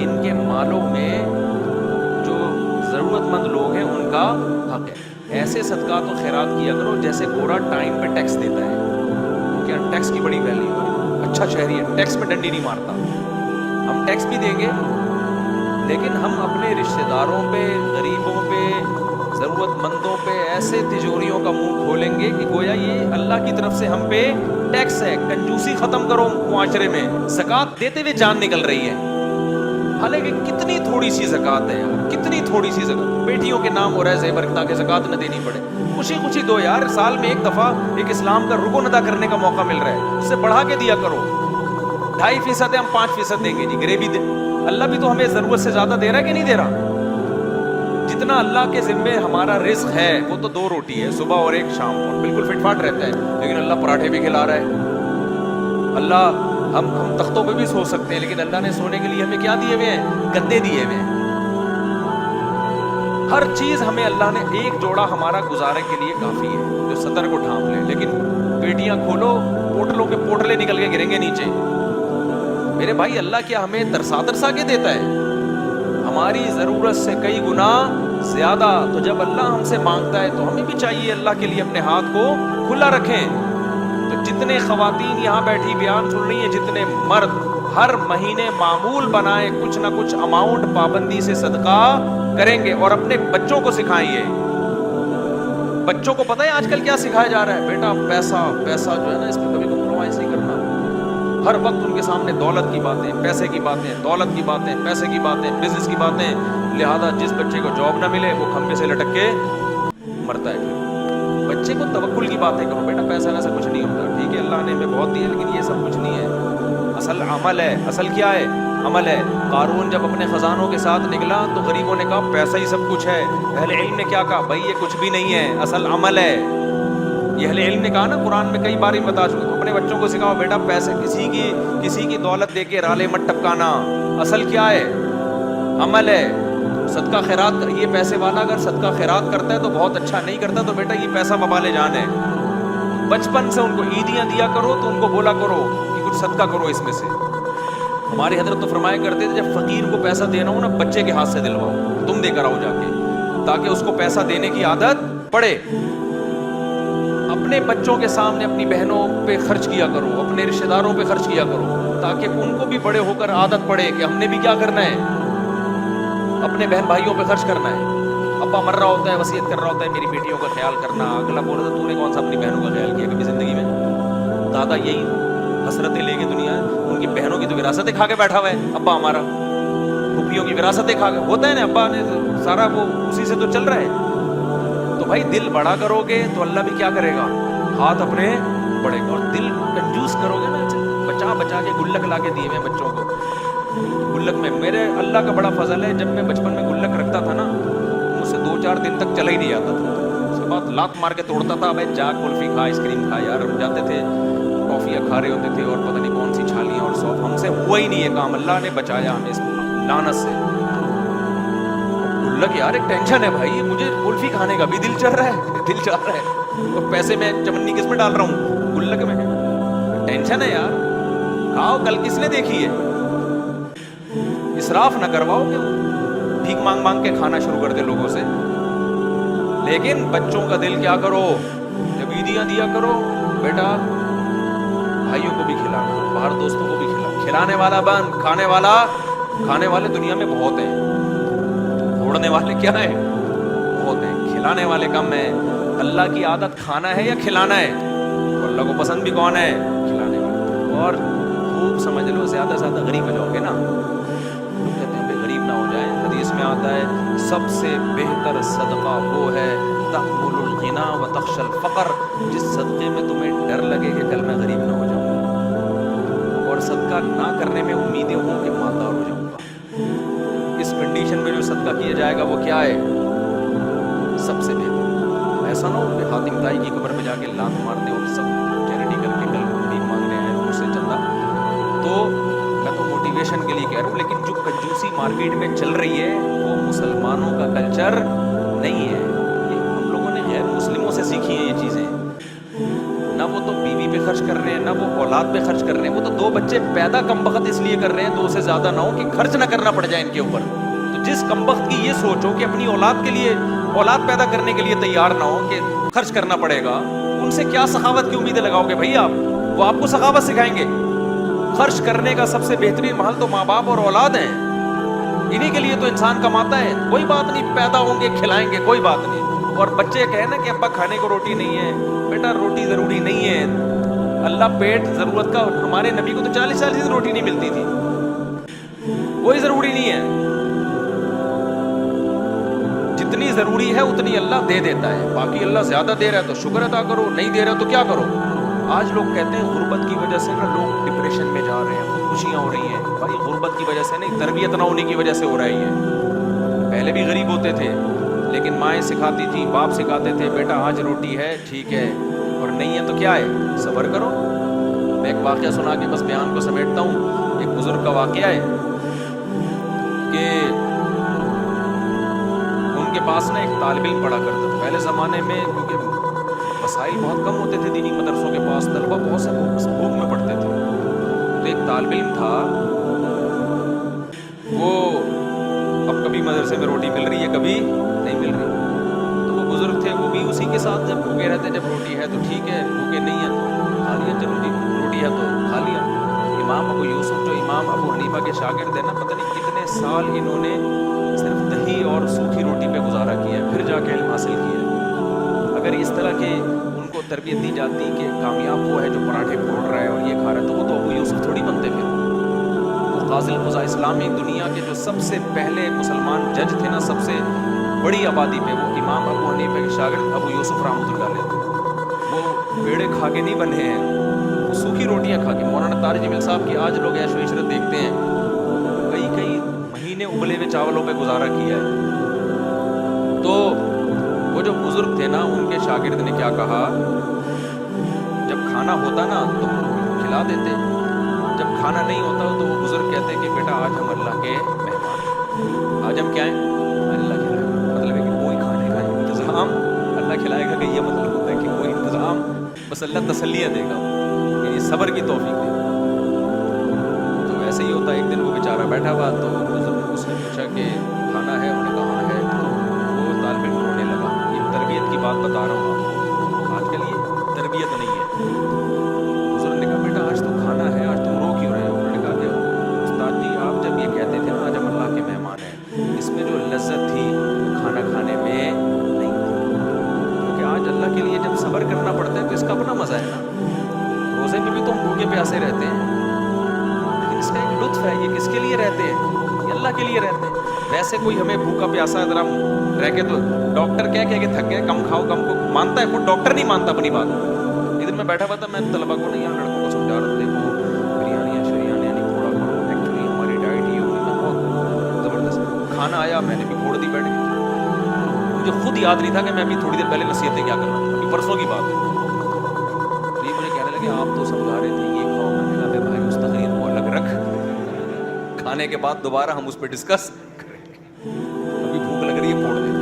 ان کے مالوں میں جو ضرورت مند لوگ ہیں ان کا حق ہے. ایسے صدقات و خیرات کیا کرو جیسے گورا ٹائم پہ ٹیکس دیتا ہے. کیا ٹیکس کی بڑی ویلیو ہے. اچھا شہری ہے, ٹیکس پہ ڈنڈی نہیں مارتا. ہم ٹیکس بھی دیں گے لیکن ہم اپنے رشتہ داروں پہ, غریبوں پہ, ضرورت مندوں پہ ایسے تجوریوں کا منہ کھولیں گے کہ گویا یہ اللہ کی طرف سے ہم پہ ٹیکس ہے. کنجوسی ختم کرو معاشرے میں. زکوٰۃ دیتے ہوئے جان نکل رہی ہے, حالانکہ کتنی تھوڑی سی زکوٰۃ ہے یار, کتنی تھوڑی سی زکوٰۃ. بیٹیوں کے نام ہو رہا ہے زیور تاکہ زکوٰۃ نہ دینی پڑے. خوشی خوشی دو یار, سال میں ایک دفعہ ایک اسلام کا رکن ادا کرنے کا موقع مل رہا ہے, اس سے بڑھا کے دیا کرو. 2.5% ہے, ہم 5% دیں گے جی, گریوی دے. اللہ بھی تو ہمیں ضرورت سے زیادہ دے رہا ہے کہ نہیں دے رہا. جتنا اللہ کے ذمے ہمارا رزق ہے وہ تو 2 روٹی ہے, صبح اور ایک شام کو, بالکل فٹ فاٹ رہتا ہے. لیکن اللہ پراٹھے بھی کھلا رہا ہے. اللہ ہم تختوں پہ بھی سو سکتے ہیں, لیکن اللہ نے سونے کے لیے ہمیں کیا دیے ہوئے ہیں؟ گدے دیے ہوئے ہیں. ہر چیز ہمیں اللہ نے, ایک جوڑا ہمارا گزارے کے لیے کافی ہے جو سطر کو ڈھانپ لے. لیکن پیٹیاں کھولو, پوٹلوں کے پوٹلے نکل کے گریں گے نیچے. میرے بھائی اللہ کیا ہمیں ترسا کے دیتا ہے؟ ہماری ضرورت سے کئی گنا زیادہ. تو جب اللہ ہم سے مانگتا ہے تو ہمیں بھی چاہیے اللہ کے لیے اپنے ہاتھ کو کھلا رکھیں. تو جتنے خواتین یہاں بیٹھی بیان سن رہی ہیں, جتنے مرد, ہر مہینے معمول بنائیں کچھ نہ کچھ اماؤنٹ پابندی سے صدقہ کریں گے, اور اپنے بچوں کو سکھائیں. یہ بچوں کو پتہ ہے آج کل کیا سکھایا جا رہا ہے؟ بیٹا پیسہ جو ہے نا, اس پہ کبھی کمپرومائز نہیں کرنا. ہر وقت ان کے سامنے دولت کی باتیں, پیسے کی باتیں, دولت کی باتیں, پیسے کی باتیں, بزنس کی باتیں. لہذا جس بچے کو جاب نہ ملے وہ کھمبے سے لٹک کے مرتا ہے. بچے کو توکل کی باتیں کرو, بیٹا پیسہ ویسا کچھ نہیں ہوتا, ٹھیک ہے اللہ نے ہمیں بہت دی ہے لیکن یہ سب کچھ نہیں ہے. اصل عمل ہے. اصل کیا ہے؟ عمل ہے. قارون جب اپنے خزانوں کے ساتھ نکلا تو غریبوں نے کہا پیسہ ہی سب کچھ ہے. اہل علم نے کیا کہا؟ بھائی یہ کچھ بھی نہیں ہے, اصل عمل ہے. یہ اہل علم نے کہا نا, قرآن میں کئی بار بتا چکے. اپنے بچوں کو سکھاؤ بیٹا پیسے, کسی کی دولت دے کے رالے مت ٹپکانا. اصل کیا ہے؟ عمل ہے. صدقہ خیرات, یہ پیسے والا اگر صدقہ خیرات کرتا ہے تو بہت اچھا, نہیں کرتا تو بیٹا یہ پیسہ وبال جان ہے. بچپن سے ان کو عیدیاں دیا کرو تو ان کو بولا کرو کہ کچھ صدقہ کرو اس میں سے. ہماری حضرت تو فرمایا کرتے تھے جب فقیر کو پیسہ دینا ہو نا, بچے کے ہاتھ سے دلواؤ, تم دے کر آؤ جا کے, تاکہ اس کو پیسہ دینے کی عادت پڑے. اپنے بچوں کے سامنے اپنی بہنوں پہ خرچ کیا کرو, اپنے رشتہ داروں پہ خرچ کیا کرو, تاکہ ان کو بھی بڑے ہو کر عادت پڑے کہ ہم نے بھی کیا کرنا ہے, اپنے بہن بھائیوں پہ خرچ کرنا ہے. ابا مر رہا ہوتا ہے, وصیت کر رہا ہوتا ہے میری بیٹیوں کا خیال کرنا, اگلا بول رہا تھا تو نے کون سا اپنی بہنوں کا خیال کیا کبھی زندگی میں؟ دادا یہی حسرتیں لے کے دنیا ہے, ان کی بہنوں کی تو وراثتیں کھا کے بیٹھا ہوا ہے ابا ہمارا, پھوپھیوں کی وراثتیں کھا کے. ہوتا ہے نا, ابا نے سارا وہ اسی سے تو چل رہا ہے. تو بھائی دل بڑا کرو گے تو اللہ بھی کیا کرے گا, ہاتھ اپنے بڑھے گا. اور دل کنجوس کرو گے نا, بچا کے گلک لا کے دیے ہوئے بچوں کو. گلک میں میرے اللہ کا بڑا فضل ہے, جب میں بچپن میں گلک رکھتا تھا نا, مجھ سے 2-4 دن تک چلا ہی نہیں جاتا تھا. اس کے بعد لات مار کے توڑتا تھا, بھائی جا کلفی کھا, آئس کریم کھا. یار ہم جاتے تھے ٹافیاں کھا رہے ہوتے تھے اور پتہ نہیں کون سی چھالیاں اور سوپ. ہم سے ہوا ہی نہیں ہے کام, اللہ نے بچایا ہمیں اس لعنت سے. گلک یار ایک ٹینشن ہے بھائی, مجھے کلفی کھانے کا بھی دل چل رہا ہے, دل چاہ رہا ہے, اور پیسے میں چمنی کس میں ڈال رہا ہوں؟ گلک میں. ٹینشن ہے یار, کھاؤ, کل کس نے دیکھی ہے. اسراف نہ کرواؤ کہ بھیک مانگ کے کھانا شروع کر دے لوگوں سے. لیکن بچوں کا دل کیا کرو, جب عیدیاں دیا کرو بیٹا بھائیوں کو بھی کھلانا, باہر دوستوں کو بھی کھلانے والا بن, کھانے والے دنیا میں بہت ہیں, چھوڑنے والے کیا ہیں؟ بہت ہیں, کھلانے والے کم ہیں. اللہ کی عادت کھانا ہے یا کھلانا ہے؟ تو اللہ کو پسند بھی کون ہے؟ کھلانے والا. اور خوب سمجھ لو, زیادہ سے زیادہ غریب ہو جاؤ گے نا, کہتے ہیں غریب نہ ہو جائیں. حدیث میں آتا ہے سب سے بہتر صدقہ وہ ہے تأمل الغنا وتخشى الفقر, جس صدقے میں تمہیں ڈر لگے کہ کل میں غریب نہ ہو جاؤں گا, اور صدقہ نہ کرنے میں امیدیں ہوں کہ مالدار ہو جاؤں گا. اس کنڈیشن میں جو صدقہ کیا جائے گا وہ کیا ہے؟ سب سے بہتر. ایسا نہ ہو کہ حاتم طائی کی قبر پہ جا کے لات مارتے اور سب چیریٹی کر کے کل بھیک مانگنے آئے مجھ سے چندہ. تو میں تو موٹیویشن کے لیے کہہ رہا ہوں, لیکن جو کنجوسی مارکیٹ میں چل رہی ہے وہ مسلمانوں کا کلچر نہیں ہے. یہ ہم لوگوں نے غیر مسلموں سے سیکھی ہیں یہ چیزیں. نہ وہ تو بیوی پہ خرچ کر رہے ہیں، نہ وہ اولاد پہ خرچ کر رہے ہیں، وہ تو 2 بچے پیدا کم بخت اس لیے کر رہے ہیں 2 سے زیادہ نہ ہو کہ خرچ نہ کرنا پڑ جائے ان کے اوپر. تو جس کم بخت کی یہ سوچ ہو کہ اپنی اولاد کے لیے، اولاد پیدا کرنے کے لیے تیار نہ ہو کہ خرچ کرنا پڑے گا، ان سے کیا سخاوت کی امیدیں لگاؤ گے بھائی آپ؟ وہ آپ کو سخاوت سکھائیں گے؟ خرچ کرنے کا سب سے بہترین محل تو ماں باپ اور اولاد ہیں، انہی کے لیے تو انسان کماتا ہے. کوئی بات نہیں، پیدا ہوں گے کھلائیں گے، کوئی بات نہیں. اور بچے کہیں نا کہ ابا کھانے کو روٹی نہیں ہے، بیٹا روٹی ضروری نہیں ہے، اللہ پیٹ ضرورت کا. ہمارے نبی کو تو 40 سال سے روٹی نہیں ملتی تھی، کوئی ضروری نہیں ہے، جتنی ضروری ہے اتنی اللہ دے دیتا ہے. باقی اللہ زیادہ دے رہا ہے تو شکر ادا کرو، نہیں دے رہا تو کیا کرو. آج لوگ کہتے ہیں غربت کی وجہ سے نا لوگ ڈپریشن میں جا رہے ہیں، خودکشیاں ہو رہی ہیں. بھائی غربت کی وجہ سے نہیں، تربیت نہ ہونے کی وجہ سے ہو رہا ہے یہ. پہلے بھی غریب ہوتے تھے لیکن مائیں سکھاتی تھیں، باپ سکھاتے تھے، بیٹا آج روٹی ہے ٹھیک ہے، اور نہیں ہے تو کیا ہے، صبر کرو. میں ایک واقعہ سنا کے بس بیان کو سمیٹتا ہوں. ایک بزرگ کا واقعہ ہے کہ ان کے پاس نا ایک طالب علم پڑھا کرتا تھا. پہلے زمانے میں کیونکہ وسائل بہت کم ہوتے تھے دینی مدرسوں کے پاس، طلبہ بہت سے بھوک میں پڑھتے تھے. تو ایک طالب علم تھا، وہ اب کبھی مدرسے میں روٹی مل رہی ہے کبھی نہیں مل رہی. تو وہ بزرگ تھے، وہ بھی اسی کے ساتھ جب بھوکے رہتے، جب روٹی ہے تو ٹھیک ہے، بھوکے نہیں ہے تو کھا لیا، چلو جی روٹی ہے تو کھا لیا. امام ابو یوسف جو امام ابو حنیفہ کے شاگرد ہیں نا، پتہ نہیں کتنے سال انہوں نے صرف دہی اور سوکھی روٹی پہ گزارا کیا ہے، پھر جا کے علم حاصل کیا ہے. اگر اس طرح کے ان کو تربیت دی جاتی کہ کامیاب وہ ہے جو پراٹھے پھوڑ رہا ہے اور یہ کھا رہا ہے، تو وہ تو ابو یوسف تھوڑی بنتے. پھر وہ قاضی القضاء اسلامی دنیا کے جو سب سے پہلے مسلمان جج تھے نا، سب سے بڑی آبادی پہ، وہ امام ابو حنیفہ کے شاگرد ابو یوسف رحمۃ اللہ علیہ. وہ پیڑے کھا کے نہیں بنے ہیں، وہ سوکھی روٹیاں کھا کے. مولانا طارق جمیل صاحب کی آج لوگ عیش و عشرت دیکھتے ہیں، کئی مہینے ابلے ہوئے چاولوں پہ گزارا کیا ہے. تو وہ جو بزرگ تھے نا، ان کے شاگرد نے کیا کہا، جب کھانا ہوتا نا تو کھلا دیتے، جب کھانا نہیں ہوتا تو وہ بزرگ کہتے کہ بیٹا آج ہم اللہ کے مہمان ہیں، آج ہم کیا ہیں، اللہ کھلائے گا. مطلب ہے کہ کوئی کھانے کا انتظام اللہ کھلائے گا، کہ یہ مطلب ہوتا ہے کہ کوئی انتظام، بس اللہ تسلیاں دے گا، یعنی صبر کی توفیق دے گا. تو ایسے ہی ہوتا ہے. ایک دن وہ بیچارہ بیٹھا ہوا تو اس نے پوچھا کہ کھانا ہے، انہوں نے کہا ہے. تو وہ طالب علم رونے لگا. یہ تربیت کی بات بتا رہا ہوں آپ کو، آج کل یہ تربیت نہیں ہے. بزرگ نے کہا بیٹا آج تو کھانا ہے، آج تم رو کیوں رہے ہو؟ انہوں نے کہا کہ استاد جی آپ جب یہ کہتے تھے نا آج ہم اللہ کے مہمان ہیں، اس میں جو لذت تھی کھانا کھانے میں نہیں، کیونکہ آج اللہ کے لیے جب صبر کرنا پڑتا ہے تو اس کا اپنا مزہ ہے نا. روزے میں بھی تو ہم بھوکے پیاسے رہتے ہیں، لیکن اس کا ایک لطف ہے. یہ کس کے لیے رہتے ہیں؟ یہ اللہ کے لیے رہتے ہیں. ویسے کوئی ہمیں بھوکا پیاسا ذرا رہ کے تو ڈاکٹر کہہ کے تھک گئے، کم کھاؤ کم کو مانتا ہے، خود ڈاکٹر نہیں مانتا اپنی بات. ایک دن میں بیٹھا ہوا تھا، میں طلبا کو نہیں، یہاں لڑکوں کو سمجھا رہا تھا، دیکھو بریانیاں شریانیاں نہیں پھوڑا کرو، ایکچولی ہماری ڈائٹ یہ ہوئی نا بہت زبردست. کھانا آیا میں نے بھی پھوڑ دی بیٹھ کے. مجھے خود یاد نہیں تھا کہ میں ابھی تھوڑی دیر پہلے نصیحتیں کیا کر رہا تھا، ابھی پرسوں کی بات ہے. یہ مجھے کہنے لگے آپ تو سمجھا رہے تھے یہ کھاؤ. میں نے کہا بھائی اس تقریر کو الگ رکھ، کھانے کے بعد دوبارہ ہم اس پہ ڈسکس کریں گے، ابھی بھوک لگ رہی ہے پھوڑ دیتے.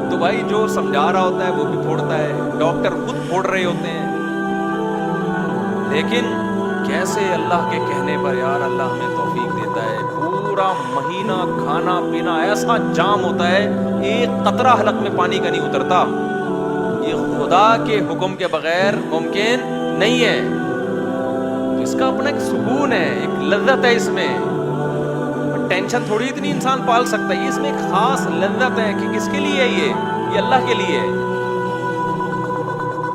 تو بھائی جو سمجھا رہا ہوتا ہے وہ بھی پھوڑتا ہے، ڈاکٹر خود پھوڑ رہے ہوتے ہیں. لیکن کیسے اللہ کے کہنے پر یار اللہ ہمیں توفیق دیتا ہے. پورا مہینہ کھانا پینا ایسا جام ہوتا ہے، ایک قطرہ حلق میں پانی کا نہیں اترتا. یہ خدا کے حکم کے بغیر ممکن نہیں ہے. تو اس کا اپنا ایک سکون ہے، ایک لذت ہے اس میں. ٹینشن تھوڑی اتنی انسان پال سکتا ہے، اس میں ایک خاص لذت ہے کہ کس کے لیے ہے یہ اللہ کے لیے ہے.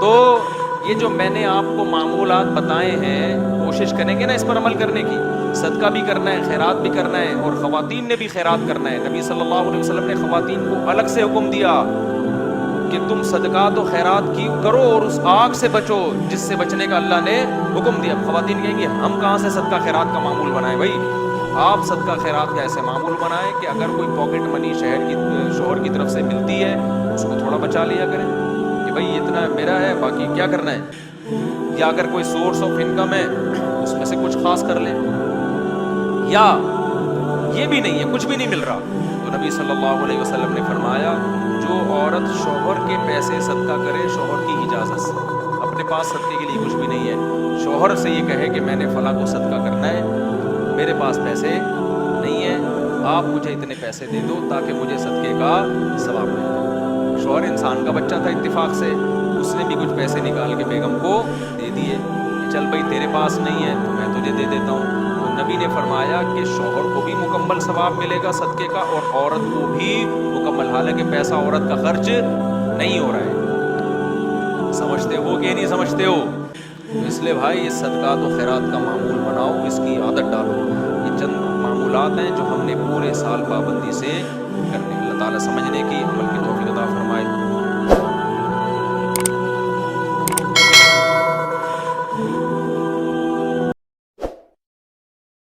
تو یہ جو میں نے آپ کو معمولات بتائے ہیں، کوشش کریں گے نا اس پر عمل کرنے کی. صدقہ بھی کرنا ہے، خیرات بھی کرنا ہے، اور خواتین نے بھی خیرات کرنا ہے. نبی صلی اللہ علیہ وسلم نے خواتین کو الگ سے حکم دیا کہ تم صدقات و خیرات کی کرو اور اس آگ سے بچو جس سے بچنے کا اللہ نے حکم دیا. خواتین کہیں گی ہم کہاں سے صدقہ خیرات کا معمول بنائیں؟ بھائی آپ صدقہ خیرات کا ایسے معمول بنائیں کہ اگر کوئی پاکٹ منی شوہر کی طرف سے ملتی ہے اس کو تھوڑا بچا لیا کریں کہ بھائی اتنا میرا ہے باقی کیا کرنا ہے. یا اگر کوئی سورس آف انکم ہے اس میں سے کچھ خاص کر لیں. یا یہ بھی نہیں ہے، کچھ بھی نہیں مل رہا، تو نبی صلی اللہ علیہ وسلم نے فرمایا جو جو عورت شوہر کے پیسے صدقہ کرے شوہر کی اجازت سے, اپنے پاس صدقے کے لیے کچھ بھی نہیں ہے, شوہر سے یہ کہے کہ میں نے فلاں کو صدقہ کرنا ہے, میرے پاس پیسے نہیں ہیں, آپ مجھے اتنے پیسے دے دو تاکہ مجھے صدقے کا ثواب ملے. شوہر انسان کا بچہ تھا اتفاق سے, اس نے بھی کچھ پیسے نکال کے بیگم کو دے دیے کہ چل بھائی تیرے پاس نہیں ہے تو میں تجھے دے دیتا ہوں. تو نبی نے فرمایا کہ شوہر کو بھی مکمل ثواب ملے گا صدقے کا اور عورت کو بھی مکمل, حالانکہ پیسہ عورت کا خرچ نہیں ہو رہا ہے. سمجھتے ہو کہ نہیں سمجھتے ہو؟ تو اس لیے بھائی اس صدقات و خیرات کا معمول بناؤ, اس کی عادت ڈالو. یہ چند معمولات ہیں جو ہم نے پورے سال پابندی سے کرنے. اللہ تعالیٰ سمجھنے کی عمل کی توفیق عطا فرمائے.